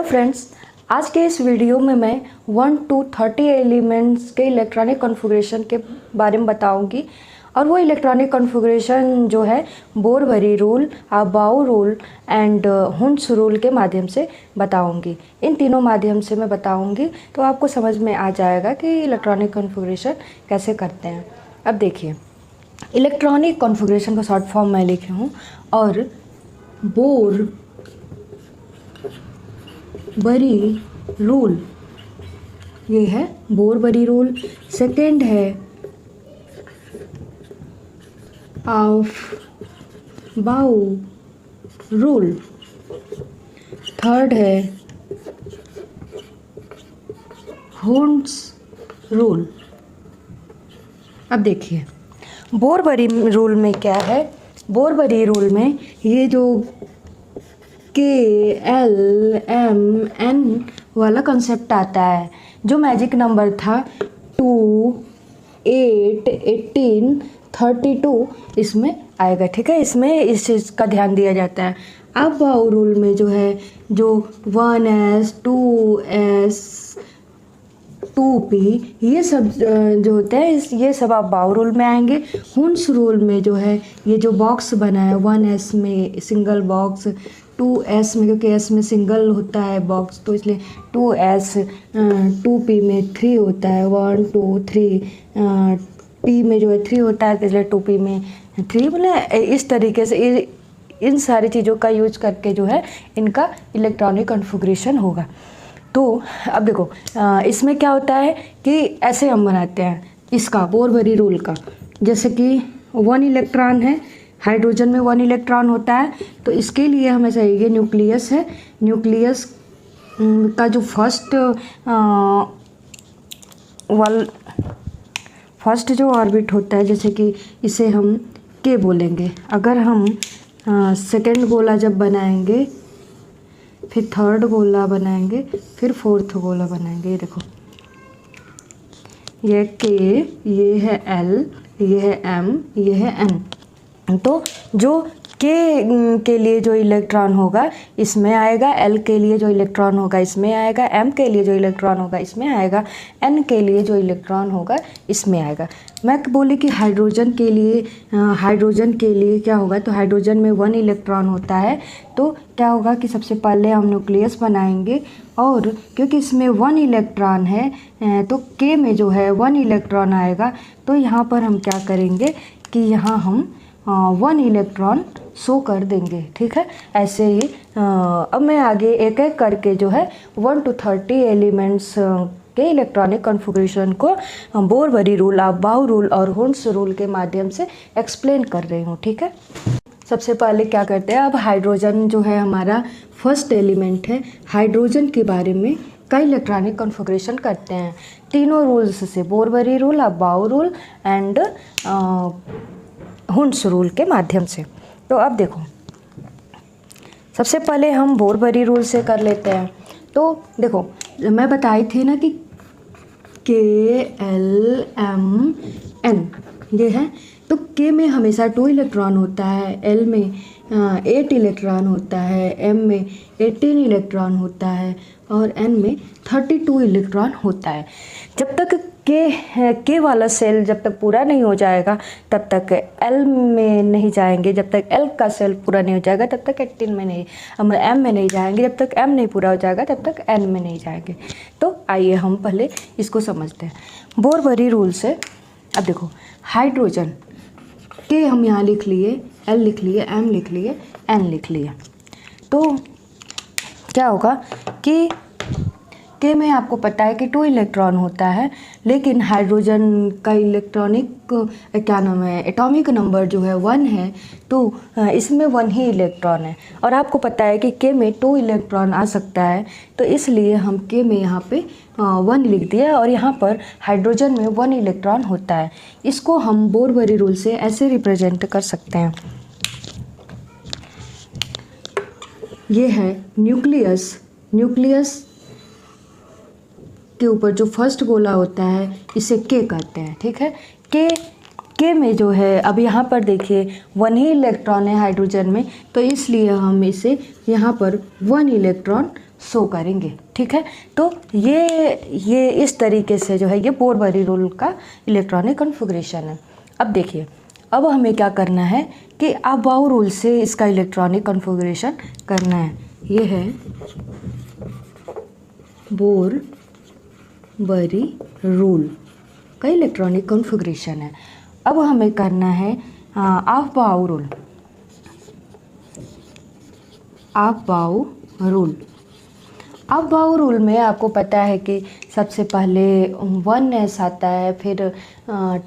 Friends, आज के इस वीडियो में मैं 1 to 30 एलिमेंट्स के इलेक्ट्रॉनिक कॉन्फ़िगरेशन के बारे में बताऊंगी। और वो इलेक्ट्रॉनिक कॉन्फ़िगरेशन जो है Bohr Bury rule, Aufbau rule and Hund's rule के माध्यम से बताऊंगी। इन तीनों माध्यम से मैं बताऊंगी तो आपको समझ में आ जाएगा कि इलेक्ट्रॉनिक कॉन्फ़िगरेशन कैसे करते हैं। अब देखिए, इलेक्ट्रॉनिक कॉन्फ़िगरेशन का शॉर्ट फॉर्म मैं लिखी हूँ और बोर बरी रूल, ये है बोर बरी रूल। सेकेंड है ऑफ बाउ रूल। थर्ड है हुंस रूल। अब देखिए, बोर बरी रूल में क्या है। बोर बरी रूल में ये जो KLMN वाला कंसेप्ट आता है, जो मैजिक नंबर था 2, 8, 18, 32 इसमें आएगा। ठीक है, इसमें इस चीज़ का ध्यान दिया जाता है। अब बाउ रूल में जो है, जो 1S, 2S, 2P ये सब जो होते हैं, ये सब आप बाउ रूल में आएंगे। हुंस रूल में जो है, ये जो बॉक्स बना है 1S में सिंगल बॉक्स, 2S में, क्योंकि S में सिंगल होता है बॉक्स तो इसलिए 2S, 2P में 3 होता है, 1 2 3, P में जो है 3 होता है तो इसलिए 2P में 3, मतलब इस तरीके से इन सारी चीज़ों का यूज करके जो है इनका इलेक्ट्रॉनिक कॉन्फ़िगरेशन होगा। तो अब देखो, इसमें क्या होता है कि ऐसे हम बनाते हैं इसका बोर बरी रूल का। जैसे कि 1 इलेक्ट्रॉन है, हाइड्रोजन में 1 इलेक्ट्रॉन होता है, तो इसके लिए हमें चाहिए न्यूक्लियस है। न्यूक्लियस का जो फर्स्ट जो ऑर्बिट होता है, जैसे कि इसे हम K बोलेंगे। अगर हम सेकेंड गोला जब बनाएंगे, फिर थर्ड गोला बनाएंगे, फिर फोर्थ गोला बनाएंगे, ये देखो, ये K, ये है L, ये है M, ये है N। तो जो K के लिए जो इलेक्ट्रॉन होगा इसमें आएगा, L के लिए जो इलेक्ट्रॉन होगा इसमें आएगा, M के लिए जो इलेक्ट्रॉन होगा इसमें आएगा, N के लिए जो इलेक्ट्रॉन होगा इसमें आएगा। मैं बोली कि हाइड्रोजन के लिए क्या होगा, तो हाइड्रोजन में 1 इलेक्ट्रॉन होता है, तो क्या होगा कि सबसे पहले हम न्यूक्लियस बनाएंगे, और क्योंकि इसमें 1 इलेक्ट्रॉन है तो K में जो है 1 इलेक्ट्रॉन आएगा। तो यहाँ पर हम क्या करेंगे कि यहाँ हम 1 इलेक्ट्रॉन शो कर देंगे। ठीक है, ऐसे ही अब मैं आगे एक एक करके जो है 1 to 30 एलिमेंट्स के इलेक्ट्रॉनिक कॉन्फ़िगरेशन को bore Bury rule, Aufbau rule और हुंस रूल के माध्यम से एक्सप्लेन कर रही हूँ। ठीक है, सबसे पहले क्या करते हैं, अब हाइड्रोजन जो है हमारा फर्स्ट एलिमेंट है। हाइड्रोजन के बारे में कई इलेक्ट्रॉनिक कॉन्फ़िगरेशन करते हैं तीनों रूल्स से, Bohr Bury rule, Aufbau rule and Hund's rule के माध्यम से। तो अब देखो, सबसे पहले हम बोर बरी रूल से कर लेते हैं। तो देखो, मैं बताई थी ना कि KLMN ये है, तो K में हमेशा 2 इलेक्ट्रॉन होता है, L में 8 इलेक्ट्रॉन होता है, M में 18 इलेक्ट्रॉन होता है और N में 32 इलेक्ट्रॉन होता है। जब तक K वाला सेल जब तक पूरा नहीं हो जाएगा तब तक L में नहीं जाएंगे, जब तक L का सेल पूरा नहीं हो जाएगा तब तक 18 में नहीं, हम M में नहीं जाएंगे, जब तक M नहीं पूरा हो जाएगा तब तक N में नहीं जाएंगे। तो आइए हम पहले इसको समझते हैं बोर बरी रूल से। अब देखो, हाइड्रोजन K हम यहाँ लिख लिए, L लिख लिए, M लिख लिए, N लिख लिए। तो क्या होगा कि K में आपको पता है कि 2 इलेक्ट्रॉन होता है, लेकिन हाइड्रोजन का एटॉमिक नंबर जो है 1 है, तो इसमें 1 ही इलेक्ट्रॉन है। और आपको पता है कि K में 2 इलेक्ट्रॉन आ सकता है, तो इसलिए हम K में यहाँ पे 1 लिख दिया और यहाँ पर हाइड्रोजन में 1 इलेक्ट्रॉन होता है। इसको हम बोर बरी रूल से ऐसे रिप्रेजेंट कर सकते हैं। ये है न्यूक्लियस के ऊपर जो फर्स्ट गोला होता है इसे K कहते हैं। ठीक है, K में जो है, अब यहाँ पर देखिए 1 ही इलेक्ट्रॉन है हाइड्रोजन में, तो इसलिए हम इसे यहाँ पर 1 इलेक्ट्रॉन शो करेंगे। ठीक है, तो ये इस तरीके से जो है ये बोर-बरी रूल का इलेक्ट्रॉनिक कॉन्फ़िगरेशन है। अब देखिए, अब हमें क्या करना है कि अबाउ रूल से इसका इलेक्ट्रॉनिक कॉन्फ़िगरेशन करना है। ये है बोर-बरी रूल का इलेक्ट्रॉनिक कॉन्फ़िगरेशन है। अब हमें करना है Aufbau rule. Aufbau rule, Aufbau rule में आपको पता है कि सबसे पहले 1s आता है, फिर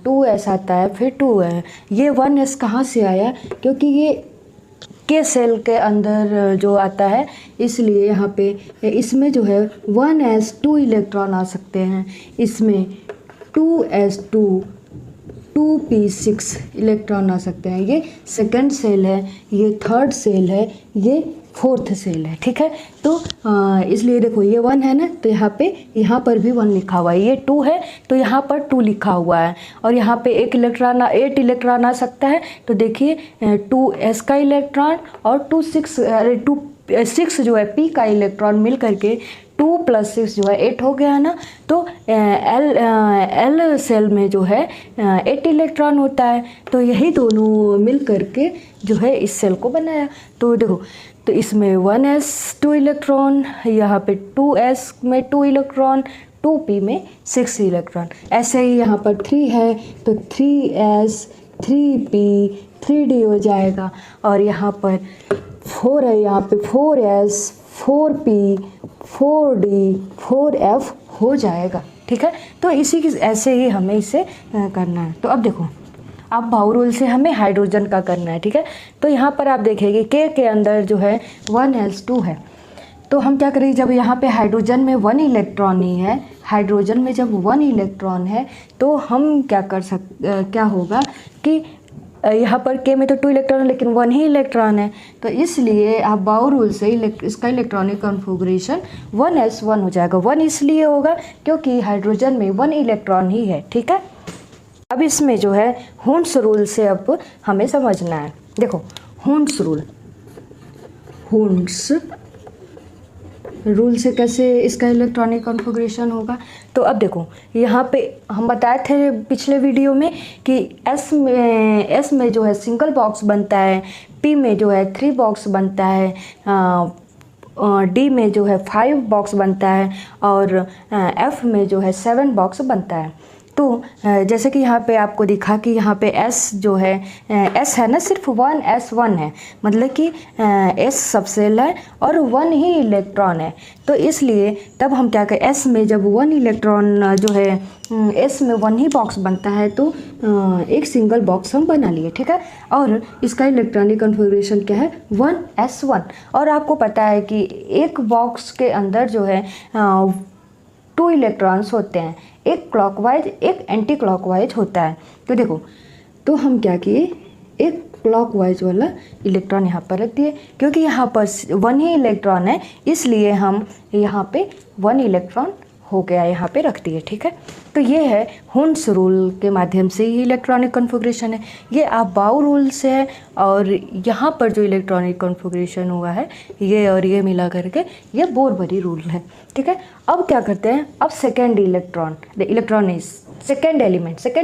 2s आता है, फिर 2 है। ये 1s कहाँ से आया? क्योंकि ये के सेल के अंदर जो आता है, इसलिए यहाँ पे इसमें जो है 1s 2 इलेक्ट्रॉन आ सकते हैं, इसमें 2s2 2p6 इलेक्ट्रॉन आ सकते हैं। ये सेकंड सेल है, ये थर्ड सेल है, ये फोर्थ सेल है। ठीक है, तो इसलिए देखो ये 1 है ना, तो यहाँ पर भी 1 लिखा हुआ है। ये 2 है तो यहाँ पर 2 लिखा हुआ है, और यहाँ पे 8 इलेक्ट्रॉन आ सकता है। तो देखिए 2s का इलेक्ट्रॉन और 6 जो है p का इलेक्ट्रॉन मिल करके 2 + 6 जो है 8 हो गया ना। तो एल सेल में जो है 8 इलेक्ट्रॉन होता है, तो यही दोनों मिल करके जो है इस सेल को बनाया। तो देखो, तो इसमें 1s 2 इलेक्ट्रॉन, यहाँ पे 2s में 2 इलेक्ट्रॉन, 2p में 6 इलेक्ट्रॉन। ऐसे ही यहाँ पर 3 है तो 3s 3p 3d हो जाएगा, और यहाँ पर 4 है, यहाँ पे 4s 4p 4d 4f हो जाएगा। ठीक है, तो ऐसे ही हमें इसे करना है। तो अब देखो, अब बाउ रूल से हमें हाइड्रोजन का करना है। ठीक है, तो यहाँ पर आप देखेंगे के अंदर जो है 1s2 है, तो हम क्या करेंगे, जब यहाँ पे हाइड्रोजन में 1 इलेक्ट्रॉन ही है, हाइड्रोजन में जब 1 इलेक्ट्रॉन है, तो हम क्या होगा कि यहाँ पर के में तो 2 इलेक्ट्रॉन है, लेकिन 1 ही इलेक्ट्रॉन है, तो इसलिए आप बाउ रूल से इसका इलेक्ट्रॉनिक कॉन्फ़िगरेशन 1s1 हो जाएगा। 1 इसलिए होगा क्योंकि हाइड्रोजन में 1 इलेक्ट्रॉन ही है। ठीक है, अब इसमें जो है हुंड्स रूल से अब हमें समझना है। देखो, हुंड्स रूल से कैसे इसका इलेक्ट्रॉनिक कॉन्फ़िगरेशन होगा। तो अब देखो, यहाँ पे हम बताए थे पिछले वीडियो में कि एस में जो है सिंगल बॉक्स बनता है, पी में जो है 3 बॉक्स बनता है, डी में जो है 5 बॉक्स बनता है, और एफ में जो है 7 बॉक्स बनता है। तो जैसे कि यहाँ पे आपको दिखा कि यहाँ पे S जो है S है ना, सिर्फ 1s1 है, मतलब कि S सबसेल है और 1 ही इलेक्ट्रॉन है। तो इसलिए तब हम क्या करें, S में जब 1 इलेक्ट्रॉन जो है S में 1 ही बॉक्स बनता है, तो एक सिंगल बॉक्स हम बना लिए। ठीक है, और इसका इलेक्ट्रॉनिक कॉन्फ़िगरेशन क्या है, 1s1। और आपको पता है कि एक बॉक्स के अंदर जो है 2 इलेक्ट्रॉन्स होते हैं, एक क्लॉकवाइज एक एंटी क्लॉकवाइज होता है। तो देखो, तो हम क्या किए, एक क्लॉकवाइज वाला इलेक्ट्रॉन यहाँ पर रख दिए, क्योंकि यहाँ पर 1 ही इलेक्ट्रॉन है, इसलिए हम यहाँ पे 1 इलेक्ट्रॉन हो गया यहाँ पे रख दिए। ठीक है, तो ये है हुंड्स रूल के माध्यम से ही इलेक्ट्रॉनिक कॉन्फ़िगरेशन है। ये अबाउ रूल से है, और यहाँ पर जो इलेक्ट्रॉनिक कॉन्फ़िगरेशन हुआ है ये और ये मिला करके ये बोर-बरी रूल है। ठीक है, अब क्या करते हैं, अब सेकेंड सेकेंड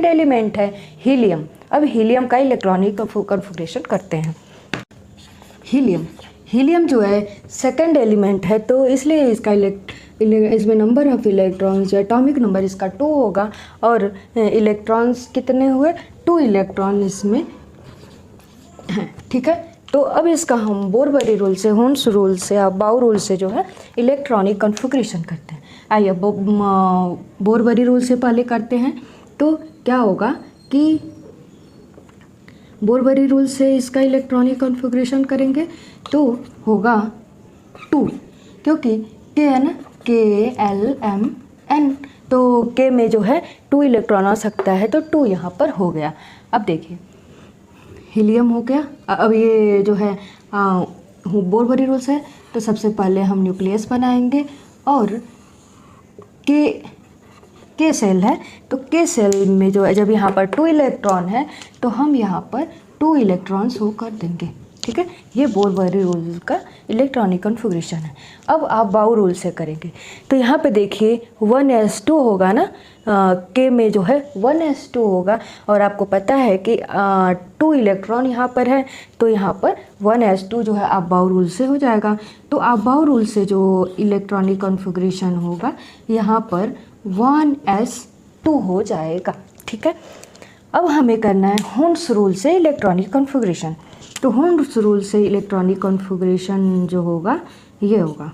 एलिमेंट है हीलियम। अब हीलियम का इलेक्ट्रॉनिक कॉन्फ़िगरेशन करते हैं। हीलियम जो है सेकेंड एलिमेंट है, तो इसलिए इसका इसमें नंबर ऑफ इलेक्ट्रॉन्स जो एटॉमिक नंबर इसका 2 होगा, और इलेक्ट्रॉन्स कितने हुए, 2 इलेक्ट्रॉन इसमें हैं। ठीक है, तो अब इसका हम बोर-बरी रूल से, हुंड्स रूल से, अबाउ रूल से जो है इलेक्ट्रॉनिक कॉन्फ़िगरेशन करते हैं। आइए बोर-बरी रूल से पहले करते हैं। तो क्या होगा कि बोर-बरी रूल से इसका इलेक्ट्रॉनिक कॉन्फ़िगरेशन करेंगे तो होगा 2, क्योंकि के है ना, KLMN, तो के में जो है 2 इलेक्ट्रॉन आ सकता है, तो 2 यहाँ पर हो गया। अब देखिए, हीलियम हो गया। अब ये जो है बोर-बरी रूल है, तो सबसे पहले हम न्यूक्लियस बनाएंगे, और के सेल है, तो के सेल में जो है जब यहाँ पर 2 इलेक्ट्रॉन है, तो हम यहाँ पर 2 इलेक्ट्रॉन शो कर देंगे। ठीक है, ये बोर-बॉयली रूल का इलेक्ट्रॉनिक कॉन्फ़िगरेशन है। अब आप बाउ रूल से करेंगे तो यहाँ पे देखिए 1s2 होगा ना, के में जो है 1s2 होगा और आपको पता है कि 2 इलेक्ट्रॉन यहाँ पर है, तो यहाँ पर 1s2 जो है आप बाउ रूल से हो जाएगा। तो आप बाउ रूल से जो इलेक्ट्रॉनिक कॉन्फ़िगरेशन होगा यहाँ पर 1s2 हो जाएगा। ठीक है, अब हमें करना है हुंड्स रूल से इलेक्ट्रॉनिक कॉन्फ़िगरेशन। तो हुंड्स रूल से इलेक्ट्रॉनिक कॉन्फ़िगरेशन जो होगा ये होगा।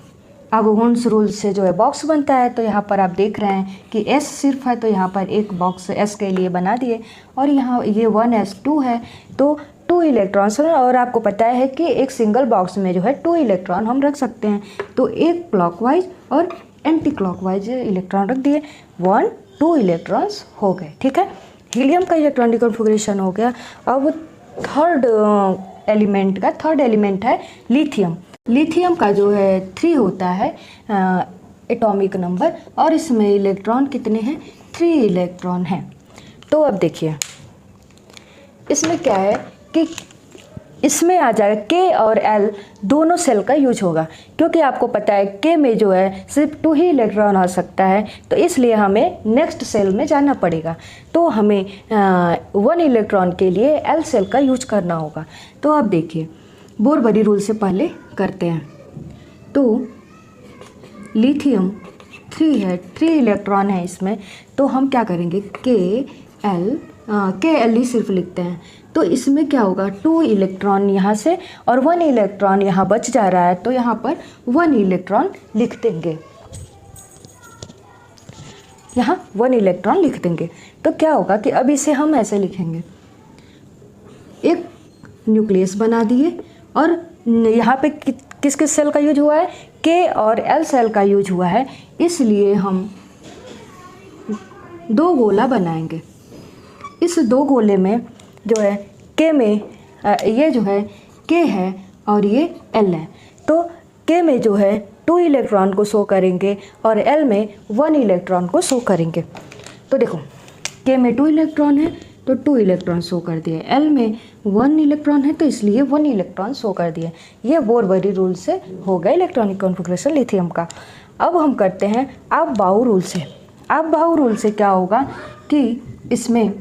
अब हुंड्स रूल से जो है बॉक्स बनता है, तो यहाँ पर आप देख रहे हैं कि S सिर्फ है, तो यहाँ पर एक बॉक्स S के लिए बना दिए और यहाँ ये 1s2 है तो 2 इलेक्ट्रॉन्स हैं और आपको पता है कि एक सिंगल बॉक्स में जो है 2 इलेक्ट्रॉन हम रख सकते हैं। तो एक क्लॉकवाइज और एंटी क्लॉकवाइज इलेक्ट्रॉन रख दिए, 1 2 इलेक्ट्रॉन्स हो गए। ठीक है, हीलियम का इलेक्ट्रॉनिक कॉन्फ़िगरेशन हो गया। अब थर्ड एलिमेंट है लिथियम। लिथियम का जो है 3 होता है एटॉमिक नंबर और इसमें इलेक्ट्रॉन कितने हैं, 3 इलेक्ट्रॉन हैं। तो अब देखिए इसमें क्या है कि इसमें आ जाएगा K और L दोनों सेल का यूज होगा, क्योंकि आपको पता है K में जो है सिर्फ 2 ही इलेक्ट्रॉन आ सकता है, तो इसलिए हमें नेक्स्ट सेल में जाना पड़ेगा। तो हमें 1 इलेक्ट्रॉन के लिए L सेल का यूज करना होगा। तो अब देखिए बोर-बॉयली रूल से पहले करते हैं। तो लिथियम 3 है, 3 इलेक्ट्रॉन है इसमें, तो हम क्या करेंगे के एल ही सिर्फ लिखते हैं। तो इसमें क्या होगा 2 इलेक्ट्रॉन यहाँ से और 1 इलेक्ट्रॉन यहाँ बच जा रहा है, तो यहाँ पर 1 इलेक्ट्रॉन लिख देंगे, यहाँ 1 इलेक्ट्रॉन लिख देंगे। तो क्या होगा कि अब इसे हम ऐसे लिखेंगे, एक न्यूक्लियस बना दिए और यहाँ पे किस किस सेल का यूज हुआ है, के और एल सेल का यूज हुआ है, इसलिए हम 2 गोला बनाएंगे। इस 2 गोले में जो है के में ये जो है के है और ये एल है, तो के में जो है 2 इलेक्ट्रॉन को शो करेंगे और एल में 1 इलेक्ट्रॉन को शो करेंगे। तो देखो के में 2 इलेक्ट्रॉन है तो 2 इलेक्ट्रॉन शो कर दिए, एल में 1 इलेक्ट्रॉन है तो इसलिए 1 इलेक्ट्रॉन शो कर दिए। ये बोर-बॉयली रूल से हो गया इलेक्ट्रॉनिक कॉन्फ़िगरेशन लिथियम का। अब हम करते हैं आप बाउ रूल से। आप बाउ रूल से क्या होगा कि इसमें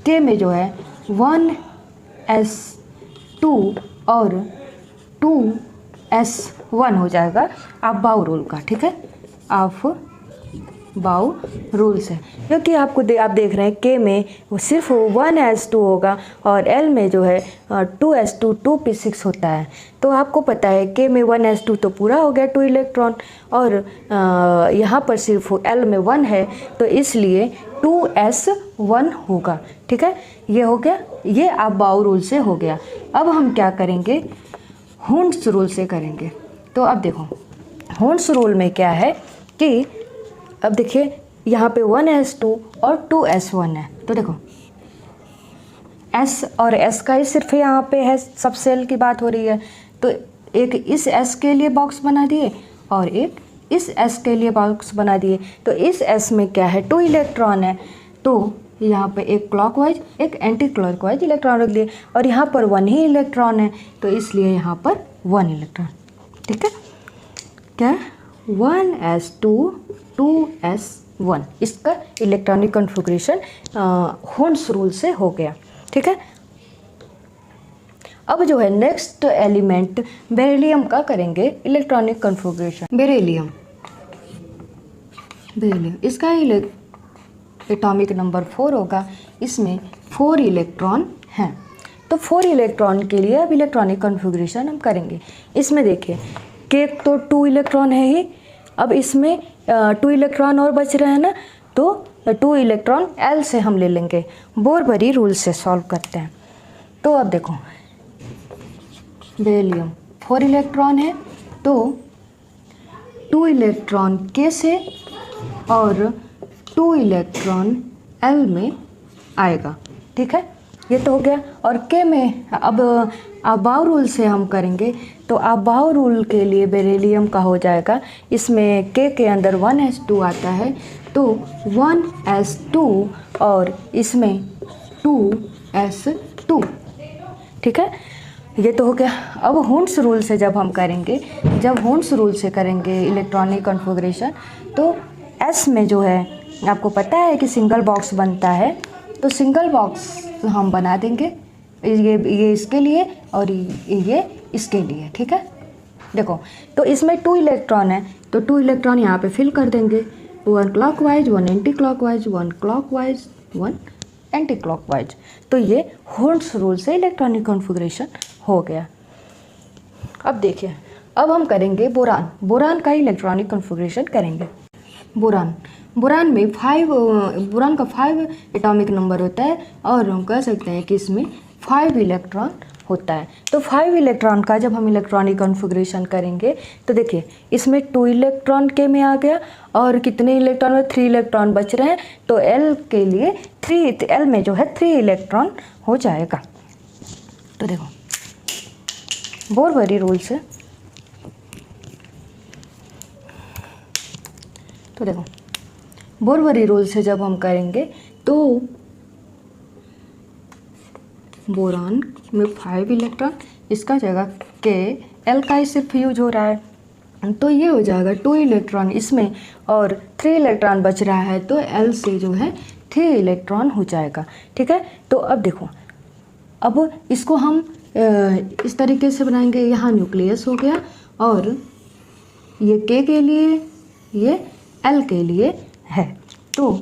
के में जो है 1s2 और 2s1 हो जाएगा आप बाउ रूल का। ठीक है, आप बाउ रूल से, क्योंकि आप देख रहे हैं के में वो सिर्फ 1s2 होगा और एल में जो है 2s2 2p6 होता है। तो आपको पता है के में 1s2 तो पूरा हो गया 2 इलेक्ट्रॉन और यहाँ पर सिर्फ एल में 1 है, तो इसलिए 2s1 होगा। ठीक है, ये हो गया, ये आप बाउ रूल से हो गया। अब हम क्या करेंगे, हुंड्स रूल से करेंगे। तो अब देखो हुंड्स रूल में क्या है कि अब देखिए यहाँ पे 1s2 और 2s1 है, तो देखो s और s का ही सिर्फ यहाँ पे है, सब सेल की बात हो रही है, तो एक इस s के लिए बॉक्स बना दिए और एक इस s के लिए बॉक्स बना दिए। तो इस s में क्या है 2 इलेक्ट्रॉन है, तो यहाँ पे एक क्लॉकवाइज एक एंटी क्लॉकवाइज इलेक्ट्रॉन रख दिए और यहाँ पर 1 ही इलेक्ट्रॉन है, तो इसलिए यहाँ पर 1 इलेक्ट्रॉन। ठीक है, क्या 1s2 2s1 इसका इलेक्ट्रॉनिक कॉन्फ़िगरेशन हुंड्स रूल से हो गया। ठीक है, अब जो है नेक्स्ट एलिमेंट बेरिलियम का करेंगे इलेक्ट्रॉनिक कॉन्फ़िगरेशन। बेरिलियम इसका एटॉमिक नंबर 4 होगा, इसमें 4 इलेक्ट्रॉन हैं। तो 4 इलेक्ट्रॉन के लिए अब इलेक्ट्रॉनिक कॉन्फ़िगरेशन हम करेंगे। इसमें देखिए के तो 2 इलेक्ट्रॉन है ही, अब इसमें 2 इलेक्ट्रॉन और बच रहे हैं ना, तो 2 इलेक्ट्रॉन एल से हम ले लेंगे। बोर-बॉयली रूल से सॉल्व करते हैं। तो अब देखो बेरिलियम 4 इलेक्ट्रॉन है, तो 2 इलेक्ट्रॉन के से और 2 इलेक्ट्रॉन एल में आएगा। ठीक है, ये तो हो गया। और के में अब बाउ रूल से हम करेंगे, तो बाउ रूल के लिए बेरिलियम का हो जाएगा, इसमें के अंदर 1s2 आता है, तो 1s2 और इसमें 2s2। ठीक है, ये तो हो गया। अब हुंड्स रूल से जब हम करेंगे, जब हुंड्स रूल से करेंगे इलेक्ट्रॉनिक कॉन्फ़िगरेशन, तो एस में जो है आपको पता है कि सिंगल बॉक्स बनता है, तो सिंगल बॉक्स हम बना देंगे, ये इसके लिए और ये इसके लिए, ठीक है। देखो तो इसमें 2 इलेक्ट्रॉन है, तो 2 इलेक्ट्रॉन यहाँ पे फिल कर देंगे, 1 clockwise 1 anti clockwise, 1 clockwise 1 anti clockwise. तो ये हुंड्स रूल से इलेक्ट्रॉनिक कॉन्फ़िगरेशन हो गया। अब देखिए, अब हम करेंगे बोरान। बोरान का इलेक्ट्रॉनिक कॉन्फ़िगरेशन करेंगे। बोरान में 5 बोरान का 5 एटॉमिक नंबर होता है और हम कह सकते हैं कि इसमें 5 इलेक्ट्रॉन होता है। तो 5 इलेक्ट्रॉन का जब हम इलेक्ट्रॉनिक कॉन्फ़िगरेशन करेंगे तो देखिए इसमें 2 इलेक्ट्रॉन के में आ गया और कितने इलेक्ट्रॉन में 3 इलेक्ट्रॉन बच रहे हैं, तो एल के लिए 3 एल में जो है 3 इलेक्ट्रॉन हो जाएगा। तो देखो बोरबरी रूल से, तो देखो बोरबरी रूल से जब हम करेंगे तो बोरान में 5 इलेक्ट्रॉन, इसका जगह के, एल का ही सिर्फ यूज हो रहा है, तो ये हो जाएगा 2 इलेक्ट्रॉन इसमें और 3 इलेक्ट्रॉन बच रहा है, तो एल से जो है 3 इलेक्ट्रॉन हो जाएगा, ठीक है। तो अब देखो, अब इसको हम इस तरीके से बनाएंगे। यहाँ न्यूक्लियस हो गया और ये के लिए, ये एल के लिए है, तो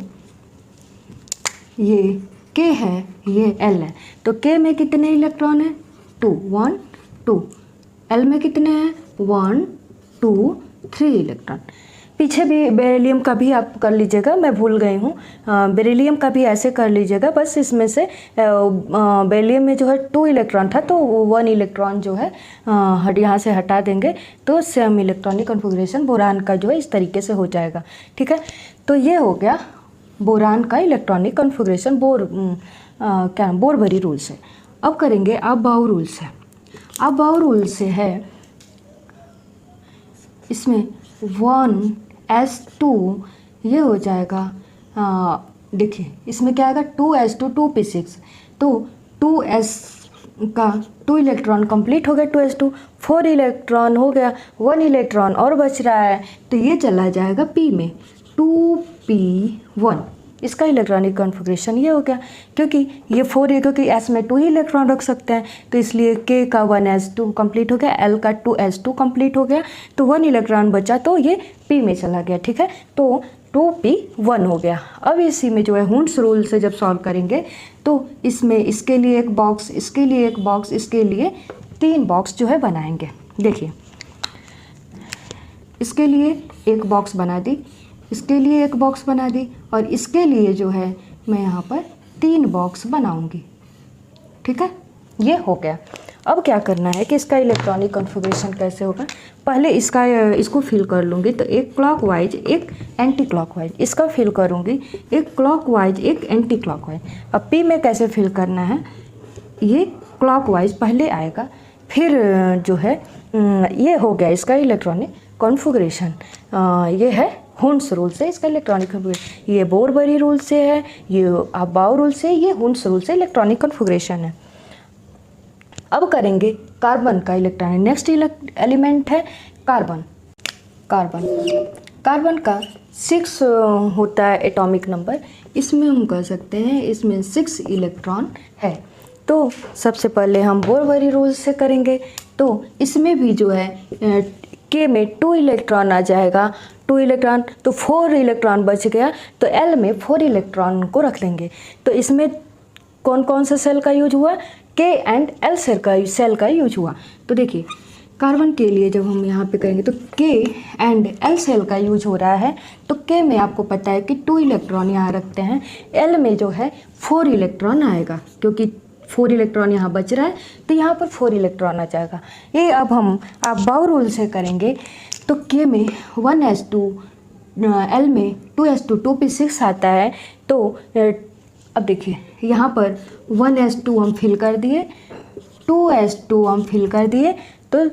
ये के है, ये एल है, तो के में कितने इलेक्ट्रॉन है 2 1 2, एल में कितने हैं 1 2 3 इलेक्ट्रॉन। पीछे भी बेरिलियम का भी आप कर लीजिएगा, मैं भूल गई हूँ, बेरिलियम का भी ऐसे कर लीजिएगा। बस इसमें से बेरिलियम में जो है 2 इलेक्ट्रॉन था, तो 1 इलेक्ट्रॉन जो है यहाँ से हटा देंगे, तो सेम इलेक्ट्रॉनिक कॉन्फ़िगरेशन बोरान का जो है इस तरीके से हो जाएगा, ठीक है। तो ये हो गया बोरान का इलेक्ट्रॉनिक कॉन्फ़िगरेशन बोरबरी रूल से। अब करेंगे अबाउ रूल से। अबाउ रूल से है, इसमें 1s2 ये हो जाएगा, देखिए इसमें क्या आएगा 2s2 2p6, तो 2s का 2 इलेक्ट्रॉन कंप्लीट हो गया, 2s2 4 इलेक्ट्रॉन हो गया, 1 इलेक्ट्रॉन और बच रहा है, तो ये चला जाएगा p में 2p1। इसका इलेक्ट्रॉनिक कॉन्फ़िगरेशन ये हो गया, क्योंकि ये 4 है, क्योंकि s में 2 ही इलेक्ट्रॉन रख सकते हैं, तो इसलिए k का 1s2 कंप्लीट हो गया, l का 2s2 कंप्लीट हो गया, तो 1 इलेक्ट्रॉन बचा, तो ये p में चला गया, ठीक है। तो 2p1 हो गया। अब इसी में जो है हुंड्स रूल से जब सॉल्व करेंगे तो इसमें इसके लिए एक बॉक्स, इसके लिए एक बॉक्स, इसके लिए 3 बॉक्स जो है बनाएंगे। देखिए इसके लिए एक बॉक्स बना दी, इसके लिए एक बॉक्स बना दी, और इसके लिए जो है मैं यहाँ पर 3 बॉक्स बनाऊंगी, ठीक है। ये हो गया। अब क्या करना है कि इसका इलेक्ट्रॉनिक कॉन्फ़िगरेशन कैसे होगा, पहले इसको फिल कर लूँगी, तो एक क्लॉकवाइज एक एंटी क्लॉकवाइज, इसका फिल करूँगी, एक क्लॉकवाइज एक एंटी क्लॉकवाइज। अब पी में कैसे फिल करना है, ये क्लॉकवाइज पहले आएगा, फिर जो है ये हो गया इसका इलेक्ट्रॉनिक कॉन्फ़िगरेशन। ये है हुंड्स रूल से इसका इलेक्ट्रॉनिक कॉन्फ़िगरेशन, ये बोरबरी रूल से है, ये अबाउ रूल से, ये हुंड्स रूल से इलेक्ट्रॉनिक कॉन्फ़िगरेशन है। अब करेंगे कार्बन का इलेक्ट्रॉनिक। नेक्स्ट एलिमेंट है कार्बन। कार्बन का 6 होता है एटॉमिक नंबर, इसमें हम कह सकते हैं इसमें 6 इलेक्ट्रॉन है। तो सबसे पहले हम बोरबरी रूल से करेंगे, तो इसमें भी जो है के में 2 इलेक्ट्रॉन आ जाएगा, 2 इलेक्ट्रॉन, तो 4 इलेक्ट्रॉन बच गया, तो एल में 4 इलेक्ट्रॉन को रख लेंगे। तो इसमें कौन कौन सा सेल का यूज हुआ, के एंड एल सेल का यूज हुआ। तो देखिए कार्बन के लिए जब हम यहाँ पे करेंगे तो के एंड एल सेल का यूज हो रहा है, तो के में आपको पता है कि 2 इलेक्ट्रॉन यहाँ रखते हैं, एल में जो है 4 इलेक्ट्रॉन आएगा, क्योंकि 4 इलेक्ट्रॉन यहाँ बच रहा है, तो यहाँ पर 4 इलेक्ट्रॉन आ जाएगा। ये अब हम अबाउ रूल से करेंगे, तो के में 1s2, एल में 2s2 2p6 आता है। तो अब देखिए यहाँ पर 1s2 हम फिल कर दिए, 2s2 हम फिल कर दिए, तो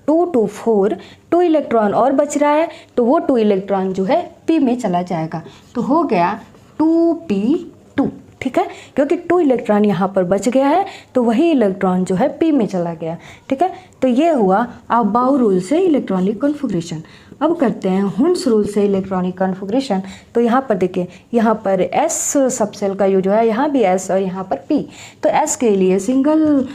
2 2 4 2 इलेक्ट्रॉन और बच रहा है, तो वो 2 इलेक्ट्रॉन जो है p में चला जाएगा, तो हो गया 2p2, ठीक है, क्योंकि 2 इलेक्ट्रॉन यहाँ पर बच गया है तो वही इलेक्ट्रॉन जो है पी में चला गया। ठीक है, तो ये हुआ अबाउ रूल से इलेक्ट्रॉनिक कॉन्फ़िगरेशन। अब करते हैं हुंस रूल से इलेक्ट्रॉनिक कॉन्फ़िगरेशन। तो यहाँ पर देखिए, यहाँ पर एस सबसेल का यूज है, यहाँ भी एस और यहाँ पर पी। तो एस के लिए सिंगल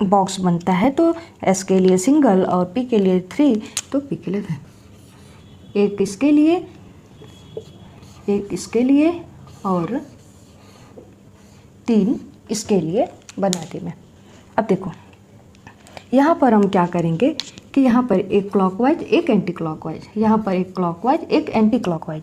बॉक्स बनता है, तो एस के लिए सिंगल और पी के लिए 3, तो पी के लिए 3। एक इसके लिए, एक इसके लिए और 3 इसके लिए बना दी मैं। अब देखो यहाँ पर हम क्या करेंगे कि यहाँ पर एक क्लॉकवाइज एक एंटी क्लॉकवाइज, यहाँ पर एक क्लॉकवाइज एक एंटी क्लॉकवाइज।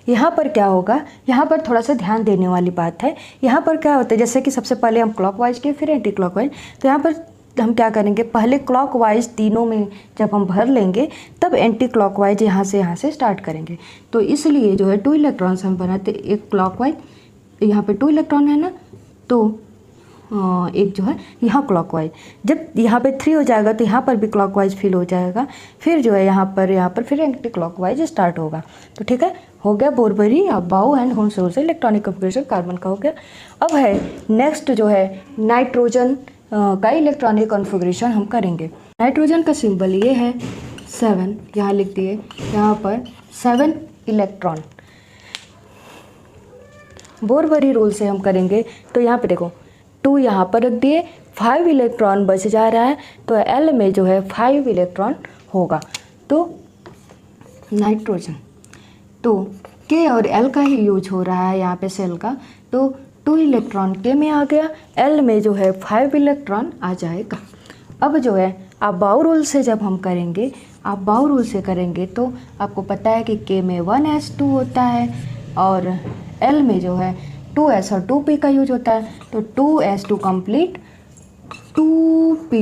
यहाँ पर क्या होगा, यहाँ पर थोड़ा सा ध्यान देने वाली बात है। यहाँ पर क्या होता है, जैसे कि सबसे पहले हम क्लॉकवाइज किए फिर एंटी क्लॉकवाइज, तो यहाँ पर हम क्या करेंगे, पहले क्लॉकवाइज तीनों में जब हम भर लेंगे तब एंटी क्लॉकवाइज यहाँ से स्टार्ट करेंगे। तो इसलिए जो है 2 इलेक्ट्रॉन्स हम बनाते, एक क्लॉकवाइज, यहाँ पे 2 इलेक्ट्रॉन है ना, तो एक जो है यहाँ क्लॉकवाइज। जब यहाँ पे 3 हो जाएगा तो यहाँ पर भी क्लॉकवाइज फिल हो जाएगा, फिर जो है यहाँ पर फिर एंटी क्लॉकवाइज स्टार्ट होगा। तो ठीक है, हो गया बोरबरी, अबाउ एंड हुंस रूल से इलेक्ट्रॉनिक कॉन्फ़िगरेशन कार्बन का हो गया। अब है नेक्स्ट जो है नाइट्रोजन का इलेक्ट्रॉनिक कॉन्फ़िगरेशन हम करेंगे। नाइट्रोजन का सिंबल ये है 7, यहाँ लिख दिए, यहाँ पर 7 इलेक्ट्रॉन। बोरबरी रूल से हम करेंगे तो यहाँ पे देखो 2 यहाँ पर रख दिए, 5 इलेक्ट्रॉन बच जा रहा है, तो एल में जो है 5 इलेक्ट्रॉन होगा। तो नाइट्रोजन, तो के और एल का ही यूज हो रहा है यहाँ पे सेल का, तो 2 इलेक्ट्रॉन के में आ गया, एल में जो है 5 इलेक्ट्रॉन आ जाएगा। अब जो है अबाउ रूल से जब हम करेंगे, अबाउ रूल से करेंगे तो आपको पता है कि के में 1s2 होता है और एल में जो है 2s और 2p का यूज होता है, तो 2s2 कंप्लीट 2p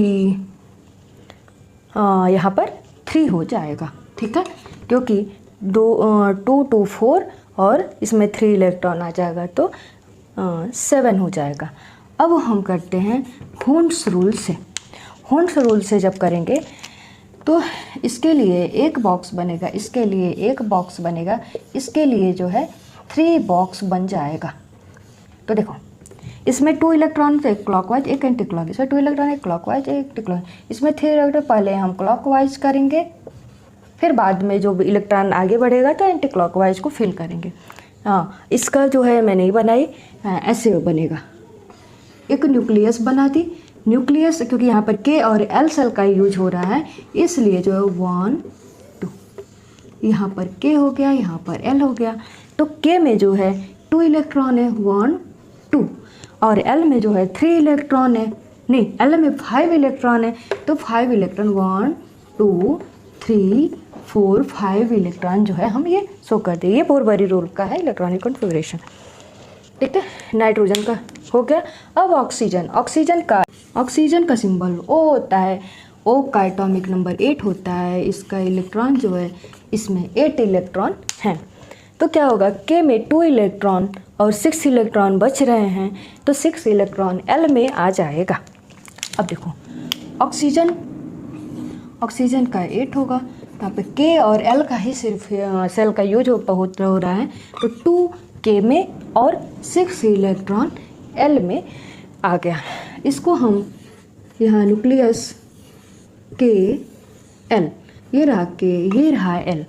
यहाँ पर 3 हो जाएगा। ठीक है, क्योंकि 2 2 4 और इसमें 3 इलेक्ट्रॉन आ जाएगा तो 7 हो जाएगा। अब हम करते हैं हुंस रूल से। हुंस रूल से जब करेंगे तो इसके लिए एक बॉक्स बनेगा, इसके लिए एक बॉक्स बनेगा, इसके लिए जो है 3 बॉक्स बन जाएगा। तो देखो इसमें 2 इलेक्ट्रॉन, एक क्लॉकवाइज एक एंटी क्लॉकवाइज, इसमें 2 इलेक्ट्रॉन एक क्लॉकवाइज एक एंटी क्लॉकवाइज, इसमें 3 इलेक्ट्रॉन पहले हम क्लॉकवाइज करेंगे, फिर बाद में जो इलेक्ट्रॉन आगे बढ़ेगा तो एंटी क्लॉकवाइज को फिल करेंगे। हाँ, इसका जो है मैं नहीं बनाई, ऐसे बनेगा। एक न्यूक्लियस बना दी, न्यूक्लियस क्योंकि यहाँ पर के और एल सेल का यूज हो रहा है, इसलिए जो है 1 2, यहाँ पर के हो गया, यहाँ पर एल हो गया। तो के में जो है 2 इलेक्ट्रॉन है 1 2, और एल में जो है 3 इलेक्ट्रॉन है, नहीं एल में 5 इलेक्ट्रॉन है, तो 5 इलेक्ट्रॉन 1 2 3 4 5 इलेक्ट्रॉन जो है हम ये शो कर दें। ये बोरबरी रूल का है इलेक्ट्रॉनिक कॉन्फ़िगरेशन। ठीक है, नाइट्रोजन का हो गया। अब ऑक्सीजन, ऑक्सीजन का सिंबल ओ होता है, ओ का एटॉमिक नंबर 8 होता है, इसका इलेक्ट्रॉन जो है इसमें 8 इलेक्ट्रॉन हैं। तो क्या होगा, के में 2 इलेक्ट्रॉन और 6 इलेक्ट्रॉन बच रहे हैं, तो 6 इलेक्ट्रॉन एल में आ जाएगा। अब देखो ऑक्सीजन का 8 होगा, यहाँ पे के और एल का ही सिर्फ सेल का यूज हो रहा है, तो 2 के में और 6 इलेक्ट्रॉन एल में आ गया। इसको हम यहाँ न्यूक्लियस के एल, ये रहा के, ये रहा एल,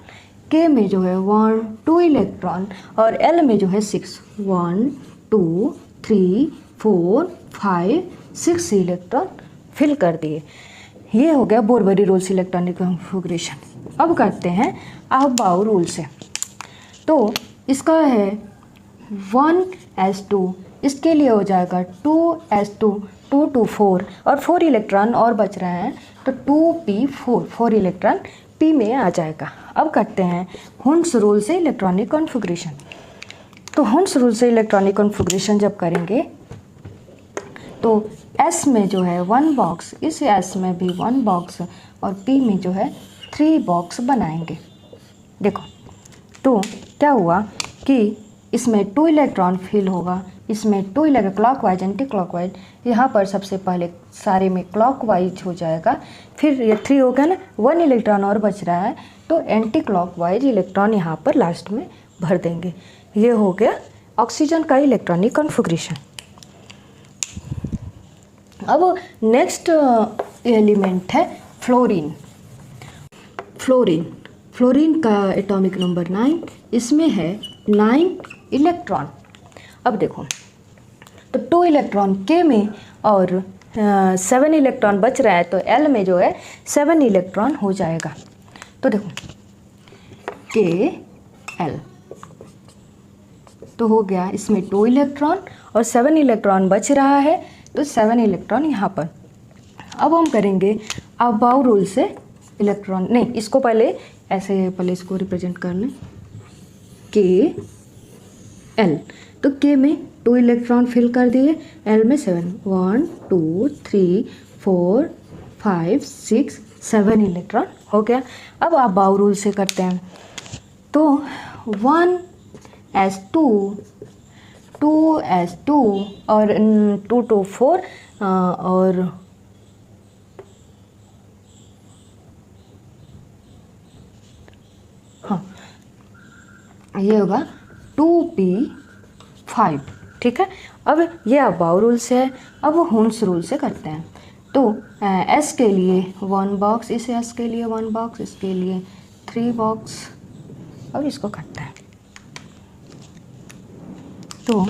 के में जो है 1 2 इलेक्ट्रॉन और एल में जो है 6 1 2 3 4 5 6 इलेक्ट्रॉन फिल कर दिए। ये हो गया बोरबरी रूल से इलेक्ट्रॉनिक कॉन्फ़िगरेशन। अब करते हैं अबाउ रूल से। तो इसका है 1s2, इसके लिए हो जाएगा 2s2 2 2 4 और 4 इलेक्ट्रॉन और बच रहे हैं, तो 2p4 4 इलेक्ट्रॉन p में आ जाएगा। अब करते हैं हुंस रूल से इलेक्ट्रॉनिक कॉन्फ़िगरेशन। तो हुंस रूल से इलेक्ट्रॉनिक कॉन्फ़िगरेशन जब करेंगे तो S में जो है 1 बॉक्स, इस S में भी 1 बॉक्स और P में जो है 3 बॉक्स बनाएंगे। देखो तो क्या हुआ कि इसमें 2 इलेक्ट्रॉन फिल होगा, इसमें 2 इलेक्ट्रॉन क्लॉकवाइज एंटी क्लॉकवाइज, यहाँ पर सबसे पहले सारे में क्लॉकवाइज हो जाएगा, फिर ये 3 हो गया ना, 1 इलेक्ट्रॉन और बच रहा है, तो एंटी क्लॉकवाइज इलेक्ट्रॉन यहाँ पर लास्ट में भर देंगे। ये हो गया ऑक्सीजन का इलेक्ट्रॉनिक कॉन्फ़िगरेशन। अब नेक्स्ट एलिमेंट है फ्लोरीन। फ्लोरीन का एटॉमिक नंबर 9, इसमें है 9 इलेक्ट्रॉन। अब देखो, तो 2 इलेक्ट्रॉन के में और 7 इलेक्ट्रॉन बच रहा है, तो एल में जो है 7 इलेक्ट्रॉन हो जाएगा। तो देखो के एल तो हो गया, इसमें 2 इलेक्ट्रॉन और 7 इलेक्ट्रॉन बच रहा है, तो 7 इलेक्ट्रॉन यहाँ पर। अब हम करेंगे अबाउ रूल से इलेक्ट्रॉन, नहीं इसको पहले ऐसे, पहले इसको रिप्रेजेंट कर लें के एल। तो के में 2 इलेक्ट्रॉन फिल कर दिए, एल में 7, 1 2 3 4 5 6 7 इलेक्ट्रॉन हो गया। अब आप बाउ रूल से करते हैं, तो 1s2 2s2 और 2 to 4 और हाँ ये होगा 2p5, ठीक है। अब ये अबाउ रूल से है। अब हुन्स रूल से करते हैं, तो एस के लिए 1 बॉक्स, इस एस के लिए 1 बॉक्स, इसके लिए 3 बॉक्स। अब इसको करते हैं, तो